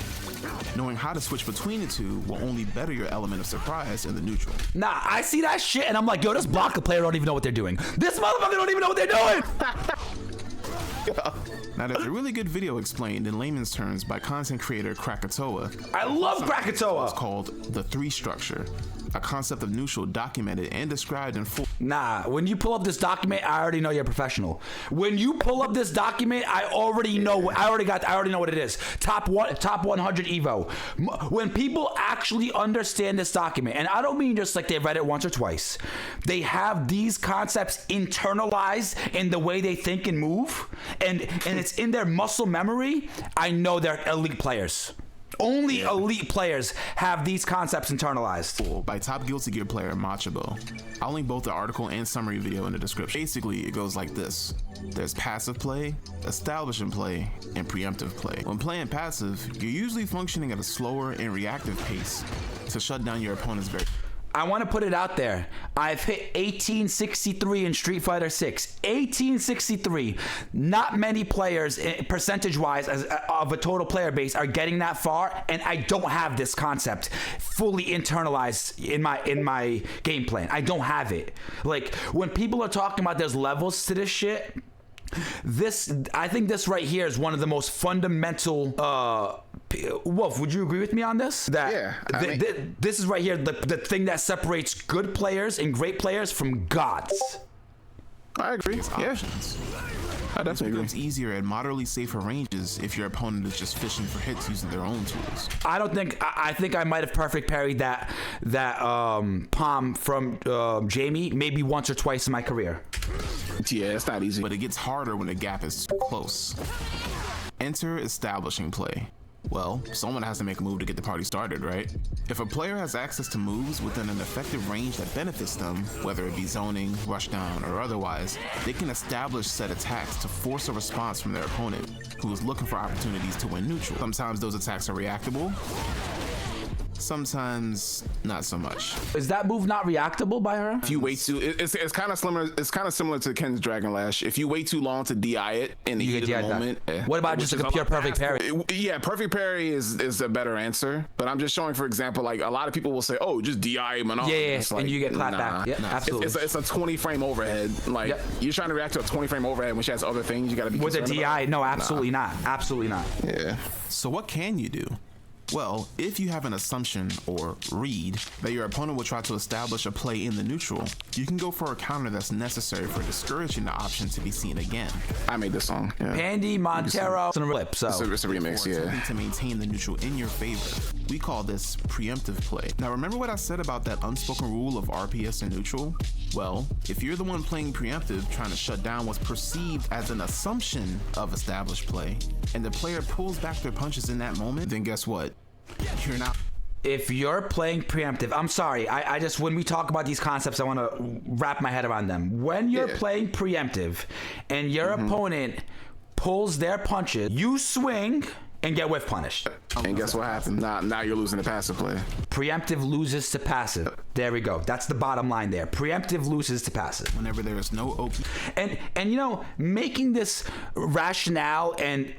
Knowing how to switch between the two will only better your element of surprise in the neutral. Nah, I see that shit and I'm like, yo, this Blanka player don't even know what they're doing. This motherfucker don't even know what they're doing. Now, there's a really good video explained in layman's terms by content creator Krakatoa. I love Krakatoa. It's called the 3 structure, a concept of neutral documented and described in full. Nah, when you pull up this document, I already know you're a professional. When you pull up this document, I already know. I already know what it is. Top 100 Evo. When people actually understand this document, and I don't mean just like they read it once or twice, they have these concepts internalized in the way they think and move, and it's in their muscle memory. I know they're elite players. Only elite players have these concepts internalized. By top Guilty Gear player Machabo. I'll link both the article and summary video in the description. Basically, it goes like this. There's passive play, establishing play, and preemptive play. When playing passive, you're usually functioning at a slower and reactive pace to shut down your opponent's very... I want to put it out there. I've hit 1863 in Street Fighter 6. 1863. Not many players, percentage-wise, of a total player base, are getting that far, and I don't have this concept fully internalized in my game plan. I don't have it. Like, when people are talking about there's levels to this shit, I think this right here is one of the most fundamental. Wolf, would you agree with me on this? This is right here the thing that separates good players and great players from gods. I agree. Yeah. I definitely agree. It's easier at moderately safer ranges if your opponent is just fishing for hits using their own tools. I think I might have perfect parried that palm from Jamie maybe once or twice in my career. Yeah, it's not easy. But it gets harder when the gap is too close. Enter establishing play. Well, someone has to make a move to get the party started, right? If a player has access to moves within an effective range that benefits them, whether it be zoning, rushdown, or otherwise, they can establish set attacks to force a response from their opponent, who is looking for opportunities to win neutral. Sometimes those attacks are reactable, sometimes not so much. Is that move not reactable by her? If you wait too, it's kind of similar. It's kind of similar to Ken's Dragon Lash. If you wait too long to DI it in the heat of the moment, what about just like a pure perfect parry? Yeah, perfect parry is a better answer. But I'm just showing, for example, like a lot of people will say, "Oh, just DI him and all." Yeah, like, and you get clapped back. Yeah, absolutely. It's a 20 frame overhead. Like you're trying to react to a 20 frame overhead when she has other things you got to be with a DI. About. No, absolutely not. Absolutely not. Yeah. So what can you do? Well, if you have an assumption, or read, that your opponent will try to establish a play in the neutral, you can go for a counter that's necessary for discouraging the option to be seen again. I made this song. Yeah. Pandy Montero. It's a flip, so. It's a remix, yeah. Something to maintain the neutral in your favor. We call this preemptive play. Now remember what I said about that unspoken rule of RPS and neutral? Well, if you're the one playing preemptive, trying to shut down what's perceived as an assumption of established play, and the player pulls back their punches in that moment, then guess what? You're not. If you're playing preemptive, I'm sorry, I just, when we talk about these concepts, I want to wrap my head around them. When you're playing preemptive and your opponent pulls their punches, you swing and get whiff punished. And guess what happens? Now you're losing the passive play. Preemptive loses to passive. There we go. That's the bottom line there. Preemptive loses to passive. Whenever there is no OP. And you know, making this rationale and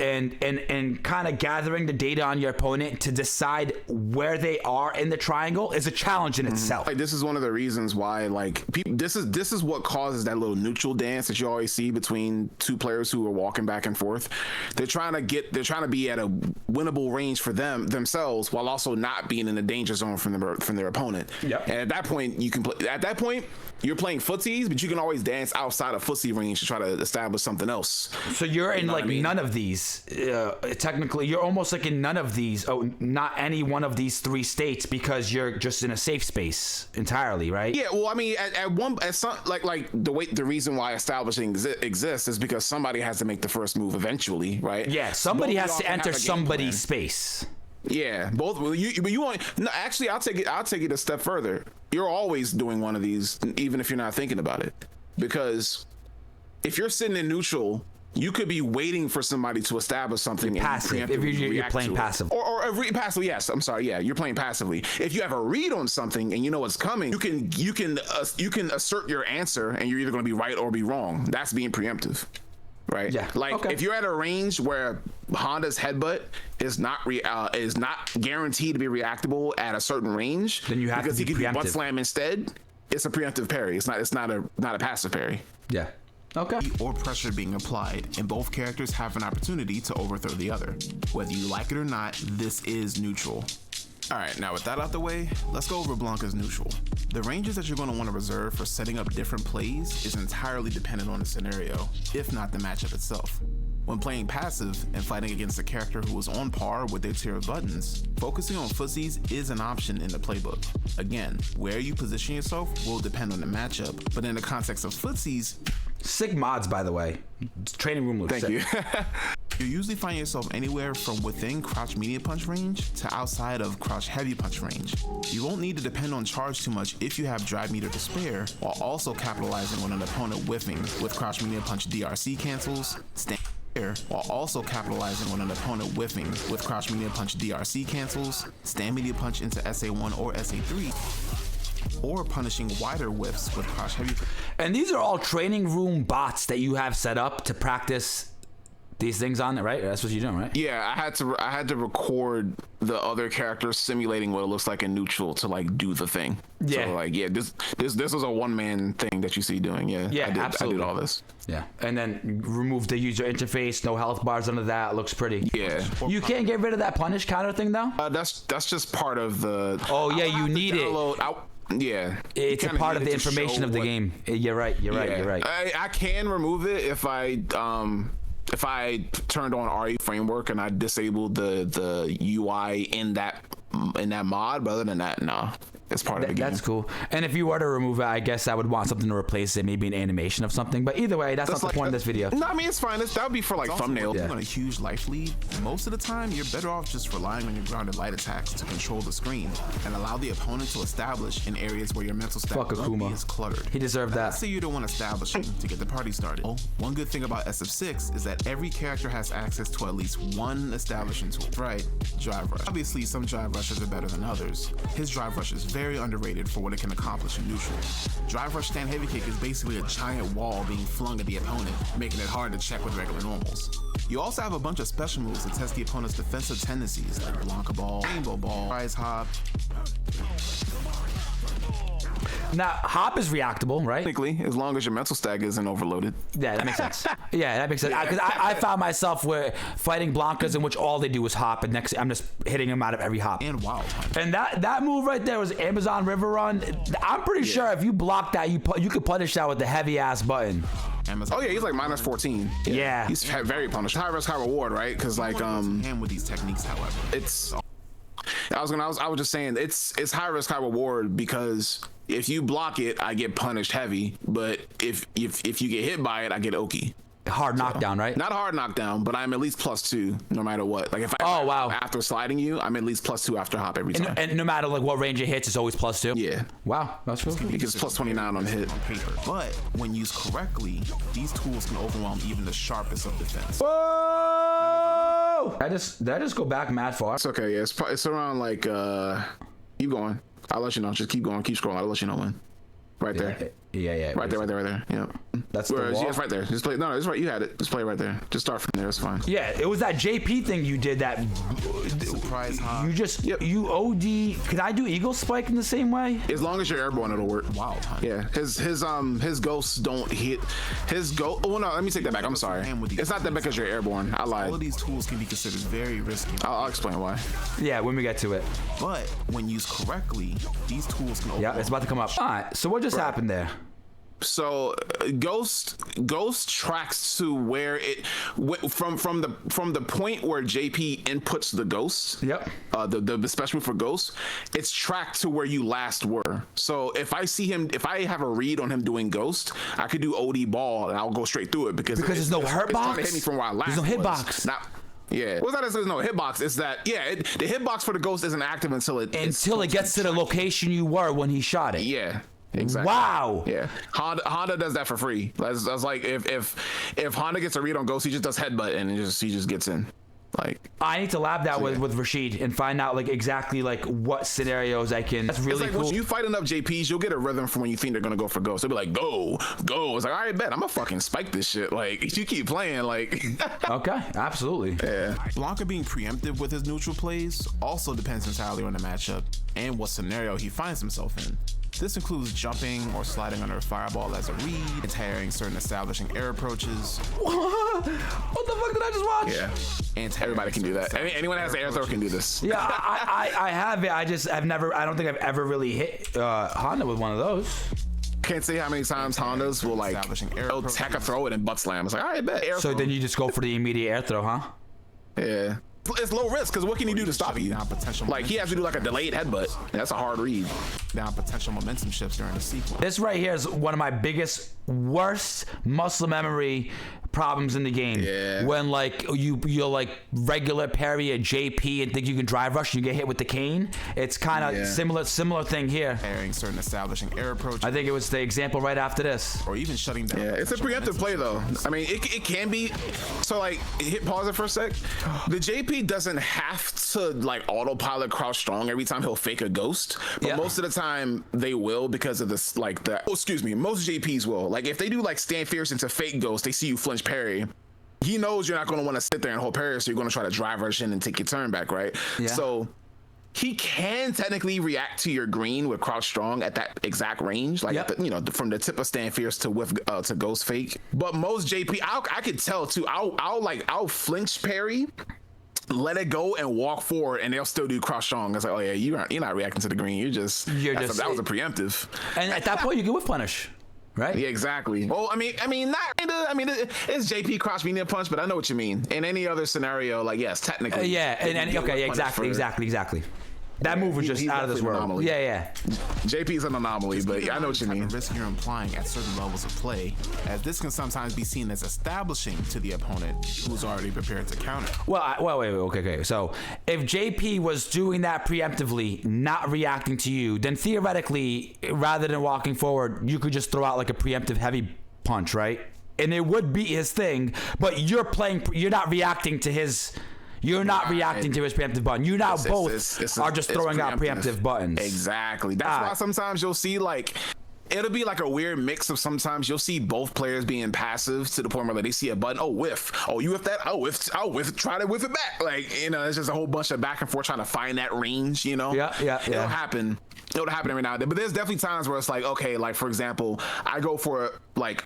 kind of gathering the data on your opponent to decide where they are in the triangle is a challenge in itself. Like, this is one of the reasons why, like, people, this is what causes that little neutral dance that you always see between two players who are walking back and forth. They're trying to be at a winnable range for themselves while also not being in the danger zone from their opponent. Yep. And at that point, you can play. At that point, you're playing footsies, but you can always dance outside of footsie range to try to establish something else. So you're in like none of these. Technically, you're almost like in none of these. Oh, not any one of these three states because you're just in a safe space entirely, right? Yeah. Well, I mean, at some like the reason why establishing exists is because somebody has to make the first move eventually, right? Yeah. Somebody has to enter somebody's space. Yeah, both. You want? No, actually, I'll take it a step further. You're always doing one of these, even if you're not thinking about it, because if you're sitting in neutral, you could be waiting for somebody to establish something. Passive. If you're playing passive, or passive. Yes, I'm sorry. Yeah, you're playing passively. If you have a read on something and you know what's coming, you can assert your answer, and you're either going to be right or be wrong. That's being preemptive. right? Yeah. Like Okay. if you're at a range where Honda's headbutt is not guaranteed to be reactable at a certain range, Then you have because to he be could be butt preemptive. slam instead. It's a preemptive parry. It's not a passive parry. Yeah. Okay. Or pressure being applied, and both characters have an opportunity to overthrow the other. Whether you like it or not, this is neutral. Alright, now with that out the way, let's go over Blanka's neutral. The ranges that you're going to want to reserve for setting up different plays is entirely dependent on the scenario, if not the matchup itself. When playing passive and fighting against a character who is on par with their tier of buttons, focusing on footsies is an option in the playbook. Again, where you position yourself will depend on the matchup, but in the context of footsies, Sick mods, by the way. Training room looks Thank sick. you. you usually find yourself anywhere from within crouch medium punch range to outside of crouch heavy punch range. You won't need to depend on charge too much if you have drive meter to spare, while also capitalizing on an opponent whiffing with crouch medium punch DRC cancels, stand while also capitalizing on an opponent whiffing with crouch medium punch DRC cancels, stand medium punch into SA1 or SA3, or punishing wider whiffs with crouch heavy. And these are all training room bots that you have set up to practice these things on, right? That's what you're doing, right? Yeah, I had to record the other characters simulating what it looks like in neutral to like do the thing. Yeah. So like, yeah, this was a one man thing that you see doing. Yeah. Yeah, I absolutely. did all this. Yeah. And then remove the user interface, no health bars under that. Looks pretty. Yeah. You can't get rid of that punish counter thing though? That's just part of the. Oh, yeah, I'll you have to need it. Yeah. It's a You kinda part need of the it to information show of the what- game. You're right. You're right. Yeah. You're right. I can remove it if I turned on RE framework and I disabled the UI in that mod, but other than that, no. It's part of the game. That's cool. And if you were to remove it, I guess I would want something to replace it, maybe an animation of something. But either way, that's not the point of this video. No, I mean it's fine. That would be for like Also, thumbnail. when you're on a huge life lead, most of the time you're better off just relying on your grounded light attacks to control the screen and allow the opponent to establish in areas where your mental stack Fuck won't be Akuma. as cluttered. He deserved that. Let's say you're the one establishing to get the party started. Oh, one good thing about SF6 is that every character has access to at least one establishing tool. Right, Drive Rush. Obviously, some Drive Rushers are better than others. His Drive Rush is very underrated for what it can accomplish in neutral. Drive Rush Stand Heavy Kick is basically a giant wall being flung at the opponent, making it hard to check with regular normals. You also have a bunch of special moves to test the opponent's defensive tendencies, like Blanka Ball, Rainbow Ball, Rise Hop. Now, hop is reactable, right? Technically, as long as your mental stack isn't overloaded. Yeah, that makes sense. Yeah, that makes sense. Because I found myself where fighting Blankas in which all they do is hop, and next I'm just hitting them out of every hop. And Wild Hunt. And that move right there was Amazon River Run. I'm pretty sure if you block that, you could punish that with the heavy ass button. Amazon. Oh yeah, he's like minus 14. Yeah. He's very punished. High risk, high reward, right? Because like And with these techniques, however. it's. I was just saying it's high risk, high reward because if you block it, I get punished heavy, but if you get hit by it, I get Oki. Hard knockdown, right? Not hard knockdown, but I'm at least +2 no matter what. Like if I Oh, wow. after sliding you, I'm at least +2 after hop every time. And no matter like what range it hits, it's always +2. Yeah. Wow, that's cool. It gets +29 on the hit. On paper. But when used correctly, these tools can overwhelm even the sharpest of defense. Whoa! Did I just go back mad far? It's okay. Yeah, it's around like keep going. I'll let you know. Just keep going. Keep scrolling. I'll let you know when. Right there. Yeah. Right there. Yeah. That's the wall? Yeah, it's right there. Just play. No, it's right. You had it. Just play right there. Just start from there. It's fine. Yeah, it was that JP thing you did that. Surprise hop. You just you OD. Could I do Eagle Spike in the same way? As long as you're airborne, it'll work. Wild Hunt. Yeah, his ghosts don't hit. His ghost. Oh no, let me take that back. I'm sorry. It's not that because you're airborne. I All lied. of these tools can be considered very risky. I'll explain why. Yeah, when we get to it. But when used correctly, these tools can Yeah, it's about to come up. All right, so what just happened there? So ghost tracks to where it from the point where JP inputs the ghost. Yep. The special move for ghost, it's tracked to where you last were. So if I see him, if I have a read on him doing ghost, I could do OD ball and I'll go straight through it because There's no hurt it's trying to box? hit me from where I last There's no hit was. box. Now, yeah. What's that? There's no hitbox. It's that the hitbox for the ghost isn't active until it It gets to the location you were when he shot it. Yeah. Exactly. Wow. Yeah. Honda does that for free. That's like if Honda gets a read on Ghost, he just does headbutt and he just gets in. Like, I need to lab that with Rashid and find out like exactly like what scenarios I can. That's really it's like cool. once you fight enough JPs, you'll get a rhythm from when you think they're gonna go for ghost. They'll be like, go. It's like, all right, bet I'm gonna fucking spike this shit. Like, if you keep playing, like. Okay, absolutely. Yeah. Blanka being preemptive with his neutral plays also depends entirely on the matchup and what scenario he finds himself in. This includes jumping or sliding under a fireball as a read, anti-airing certain establishing air approaches. What the fuck did I just watch? Yeah. Everybody can do that. Anyone that has an air throw can do this. Yeah, I have it. I don't think I've ever really hit Honda with one of those. Can't say how many times Hondas will like attack a throw it and butt slam. It's like, all right, bet. So then you just go for the immediate air throw, huh? Yeah. It's low risk because what can he do to stop you? Like, he has to do like a delayed headbutt. That's a hard read. Down potential momentum shifts during the sequence. This right here is one of my worst muscle memory problems in the game. Yeah. When like you'll like regular parry a JP and think you can drive rush, you get hit with the cane. It's kind of similar thing here. Airing certain establishing air approaches. I think it was the example right after this. Or even shutting down. Yeah, it's a preemptive play though. I mean, it can be. So like, pause it for a sec. The JP doesn't have to like autopilot crouch strong every time he'll fake a ghost, but most of the time they will because of this. Like most JPs will. Like if they do like stand fierce into fake ghost, they see you flinch parry. He knows you're not going to want to sit there and hold parry, so you're going to try to drive rush in and take your turn back, right? Yeah. So he can technically react to your green with crouch strong at that exact range, like from the tip of stand fierce to whiff to ghost fake. But most JP, I could tell too. I'll flinch parry, let it go and walk forward, and they'll still do crouch strong. It's like, oh yeah, you're not reacting to the green. That was a preemptive. And at that point, you can whiff punish. Right. Yeah, exactly. Well, I mean, it's JP crouch medium punch, but I know what you mean. In any other scenario, like yes, technically. Exactly. That move was just out of this world. Anomaly. Yeah. JP's an anomaly, but I know what you mean. The risk you're implying at certain levels of play, as this can sometimes be seen as establishing to the opponent who's already prepared to counter. Wait. Okay. So if JP was doing that preemptively, not reacting to you, then theoretically, rather than walking forward, you could just throw out like a preemptive heavy punch, right? And it would be his thing, but you're not reacting to his. You're not reacting to his preemptive button. You now both are just throwing out preemptive buttons. Exactly. That's why sometimes you'll see like, it'll be like a weird mix of sometimes you'll see both players being passive to the point where they see a button. Oh, whiff. Oh, you whiff that? I'll whiff. Try to whiff it back. Like, it's just a whole bunch of back and forth trying to find that range, Yeah. It'll happen. It'll happen every now and then. But there's definitely times where it's like, okay, like for example, I go for like,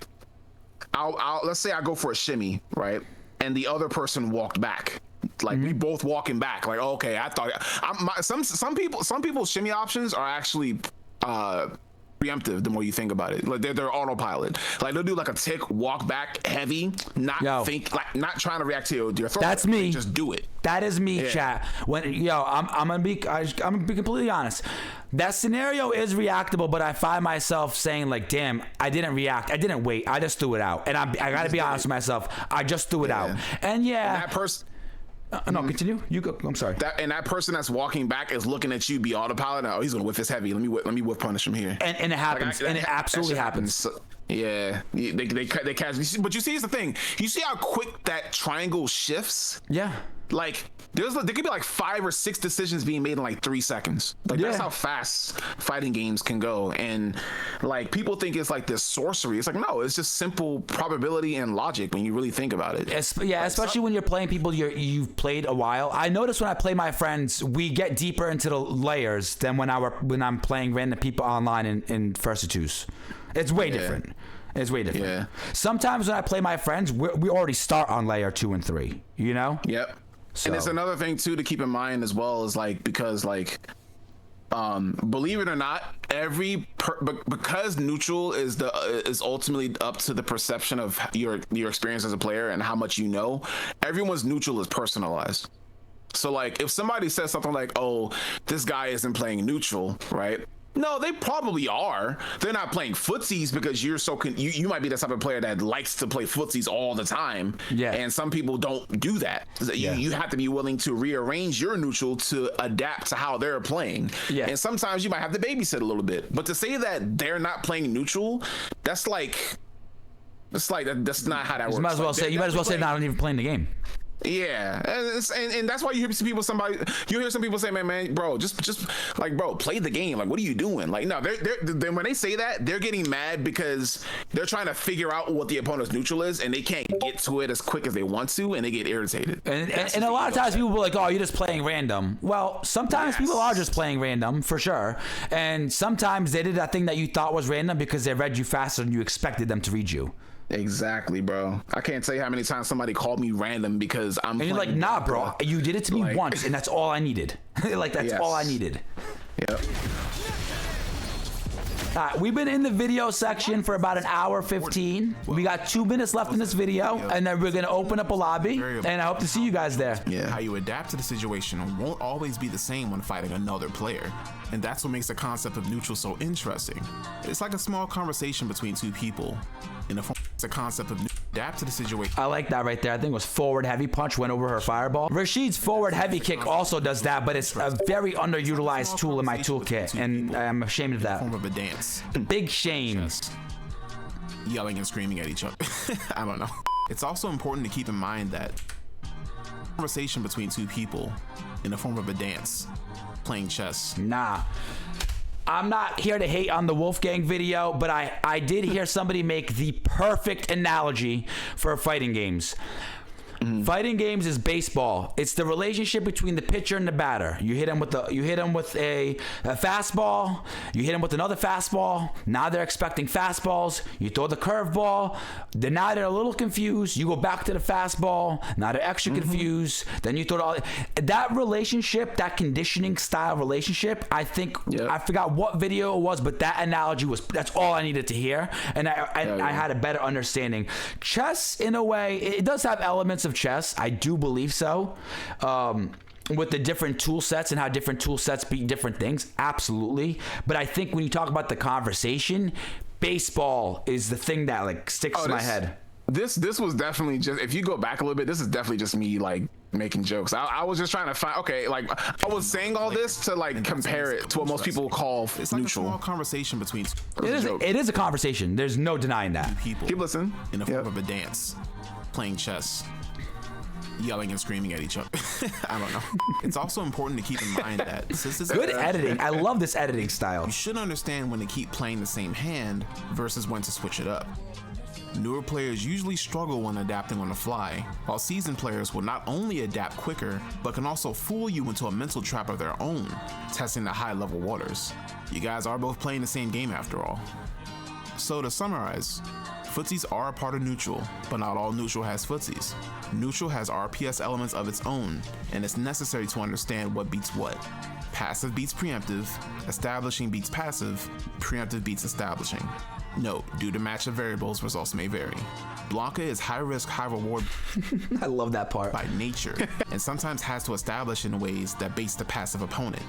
let's say I go for a shimmy, right? And the other person walked back. Like we both walking back. Like, okay, I thought some people's shimmy options are actually preemptive. The more you think about it, like they're autopilot. Like they'll do like a tick, walk back, heavy, not trying to react to your throw. That's me. Just do it. That is me, chat. When I'm gonna be completely honest. That scenario is reactable, but I find myself saying like, "Damn, I didn't react. I didn't wait. I just threw it out." And I gotta be honest with myself. I just threw it out. And that person. No, continue. You go. I'm sorry. That person that's walking back is looking at you, be autopilot. Oh, he's gonna whiff his heavy. Let me whiff punish him here. And it happens. It absolutely happens. So, yeah, they catch. But you see, here's the thing. You see how quick that triangle shifts? Yeah. Like there could be like 5 or 6 decisions being made in like 3 seconds. Like that's how fast fighting games can go. And like people think it's like this sorcery. It's like no, it's just simple probability and logic when you really think about it. Especially when you're playing people you've played a while. I notice when I play my friends, we get deeper into the layers than when I'm playing random people online in Versus. It's way different. It's way different. Yeah. Sometimes when I play my friends, we already start on layer 2 and 3. You know? Yep. So. And it's another thing too to keep in mind as well is like because like believe it or not, because neutral is ultimately up to the perception of your experience as a player and how much you know. Everyone's neutral is personalized. So like if somebody says something like, "Oh, this guy isn't playing neutral," right? No, they probably are. They're not playing footsies because you're you might be the type of player that likes to play footsies all the time. Yeah. And some people don't do that. You have to be willing to rearrange your neutral to adapt to how they're playing. Yeah. And sometimes you might have to babysit a little bit. But to say that they're not playing neutral, that's not how that works. You might as well say not even playing the game. Yeah, and that's why you hear some people say, man, bro, just like, bro, play the game. Like, what are you doing? Like, no, they're when they say that, they're getting mad because they're trying to figure out what the opponent's neutral is, and they can't get to it as quick as they want to, and they get irritated. And a lot of times people are like, oh, you're just playing random. Well, sometimes people are just playing random for sure, and sometimes they did that thing that you thought was random because they read you faster than you expected them to read you. Exactly, bro. I can't tell you how many times somebody called me random because I'm. And you're like, nah, bro. You did it to me once, and that's all I needed. Like, that's all I needed. Yep. All right, we've been in the video section for about an hour 15. We got 2 minutes left in this video, and then we're gonna open up a lobby, and I hope to see you guys there. Yeah. How you adapt to the situation won't always be the same when fighting another player. And that's what makes the concept of neutral so interesting. It's like a small conversation between two people. In the form, it's a concept of adapt to the situation. I like that right there. I think it was forward heavy punch went over her fireball. Rashid's forward heavy kick also does that, but it's a very underutilized tool in my toolkit, and I'm ashamed of that. Form of a dance. Big shame. Just yelling and screaming at each other. I don't know. It's also important to keep in mind that conversation between two people in the form of a dance, playing chess. Nah. I'm not here to hate on the Wolfgang video, but I did hear somebody make the perfect analogy for fighting games. Fighting games is baseball. It's the relationship between the pitcher and the batter. You hit him with a fastball. You hit him with another fastball. Now they're expecting fastballs. You throw the curveball. Now they're a little confused. You go back to the fastball. Now they're extra confused. Then you throw that relationship, that conditioning style relationship. I think I forgot what video it was, but that analogy that's all I needed to hear, and I had a better understanding. Chess, in a way, it does have elements of chess. I do believe so. With the different tool sets and how different tool sets beat different things, absolutely. But I think when you talk about the conversation, baseball is the thing that like sticks to my head. This was definitely just, if you go back a little bit, this is definitely just me like making jokes. I was just trying to find, okay, like I was saying all this to like compare it to what most people call it's like neutral. A small conversation between It is a conversation. There's no denying that. people. Keep listening. In the form of a dance, playing chess, yelling and screaming at each other. I don't know. It's also important to keep in mind that since this Good editing. I love this editing style. you should understand when to keep playing the same hand versus when to switch it up. Newer players usually struggle when adapting on the fly, while seasoned players will not only adapt quicker, but can also fool you into a mental trap of their own, testing the high-level waters. You guys are both playing the same game after all. So to summarize, footsies are a part of neutral, but not all neutral has footsies. Neutral has RPS elements of its own, and it's necessary to understand what beats what. Passive beats preemptive, establishing beats passive, preemptive beats establishing. Note, due to match of variables, results may vary. Blanka is high risk, high reward I love that part. by nature, and sometimes has to establish in ways that baits the passive opponent.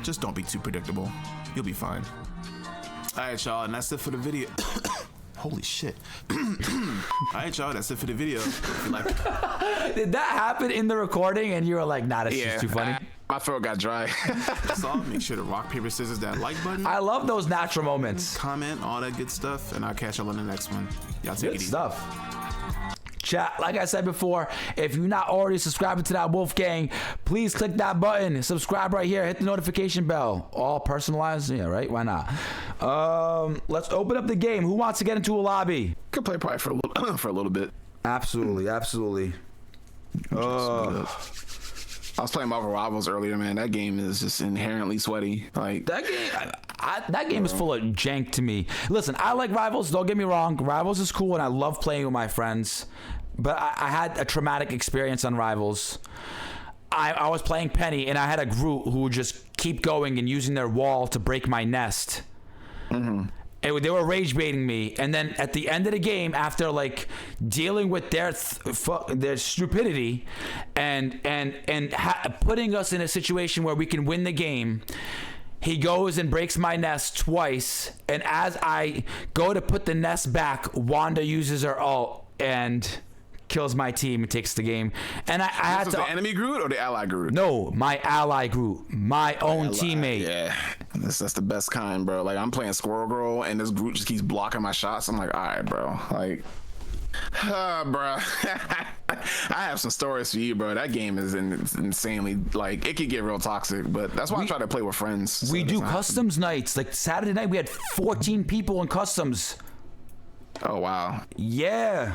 Just don't be too predictable. You'll be fine. Alright, y'all, and that's it for the video. Holy shit. Alright, y'all, that's it for the video. If you like Did that happen in the recording and you were like, nah, that's just too funny? My throat got dry. that's all, make sure to rock, paper, scissors, that like button, I love those natural moments. comment, all that good stuff, and I'll catch y'all in the next one. Y'all take it Good easy. stuff. Chat, like I said before, if you're not already subscribing to that Wolfgang, please click that button. Subscribe right here. Hit the notification bell. All personalized? Yeah, right? Why not? Let's open up the game. Who wants to get into a lobby? Could play probably for a little bit. Absolutely, absolutely. I was playing Marvel Rivals earlier, man. That game is just inherently sweaty. Like That game, that game is full of jank to me. Listen, I like Rivals. Don't get me wrong. Rivals is cool, and I love playing with my friends. But I had a traumatic experience on Rivals. I was playing Penny, and I had a Groot who would just keep going and using their wall to break my nest. They were rage baiting me, and then at the end of the game, after like dealing with their stupidity and putting us in a situation where we can win the game, he goes and breaks my nest twice. And as I go to put the nest back, Wanda uses her ult and kills my team and takes the game. And I had to. The enemy Groot or the ally Groot? No, my ally Groot, my own teammate. Yeah, that's the best kind, bro. Like I'm playing Squirrel Girl and this Groot just keeps blocking my shots. I'm like, all right, bro. Like, bro. I have some stories for you, bro. That game is insanely, like, it could get real toxic, but that's why I try to play with friends. So We it do doesn't happen. customs nights. Like Saturday night, we had 14 people in customs. Oh, wow. Yeah.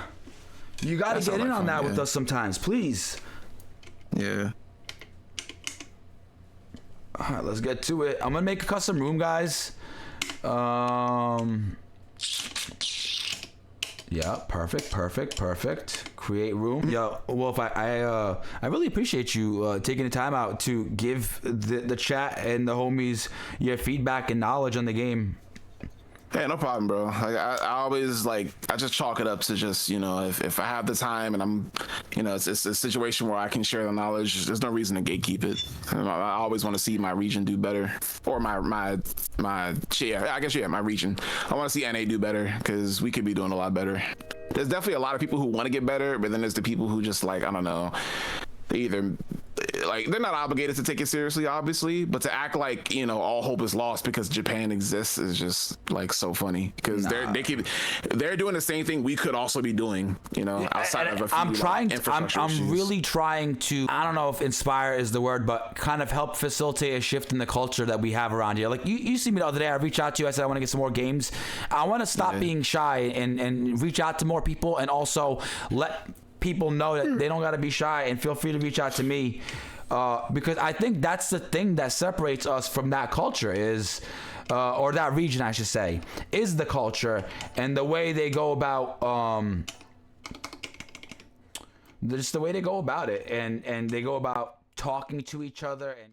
You got to That get sounds in like on fun, that with yeah. us sometimes, please. Yeah. All right, let's get to it. I'm going to make a custom room, guys. Yeah, perfect. Create room. Yo, Wolf, I really appreciate you taking the time out to give the chat and the homies your feedback and knowledge on the game. Yeah, no problem, bro. Like, I always, like, I just chalk it up to just, you know, if I have the time and I'm, you know, it's a situation where I can share the knowledge, there's no reason to gatekeep it. And I always want to see my region do better, or my yeah, I guess, yeah, my region. I want to see NA do better, because we could be doing a lot better. There's definitely a lot of people who want to get better, but then there's the people who just, like, I don't know, they either, like, they're not obligated to take it seriously, obviously, but to act like, you know, all hope is lost because Japan exists is just, like, so funny, because they're doing the same thing we could also be doing, you know, outside of a few, I'm really trying to, I don't know if inspire is the word, but kind of help facilitate a shift in the culture that we have around here. Like, you see me the other day, I reached out to you, I said I want to get some more games. I want to stop being shy and reach out to more people, and also let people know that they don't got to be shy, and feel free to reach out to me, because I think that's the thing that separates us from that culture is, or that region I should say, is the culture and the way they go about, just the way they go about it, and they go about talking to each other and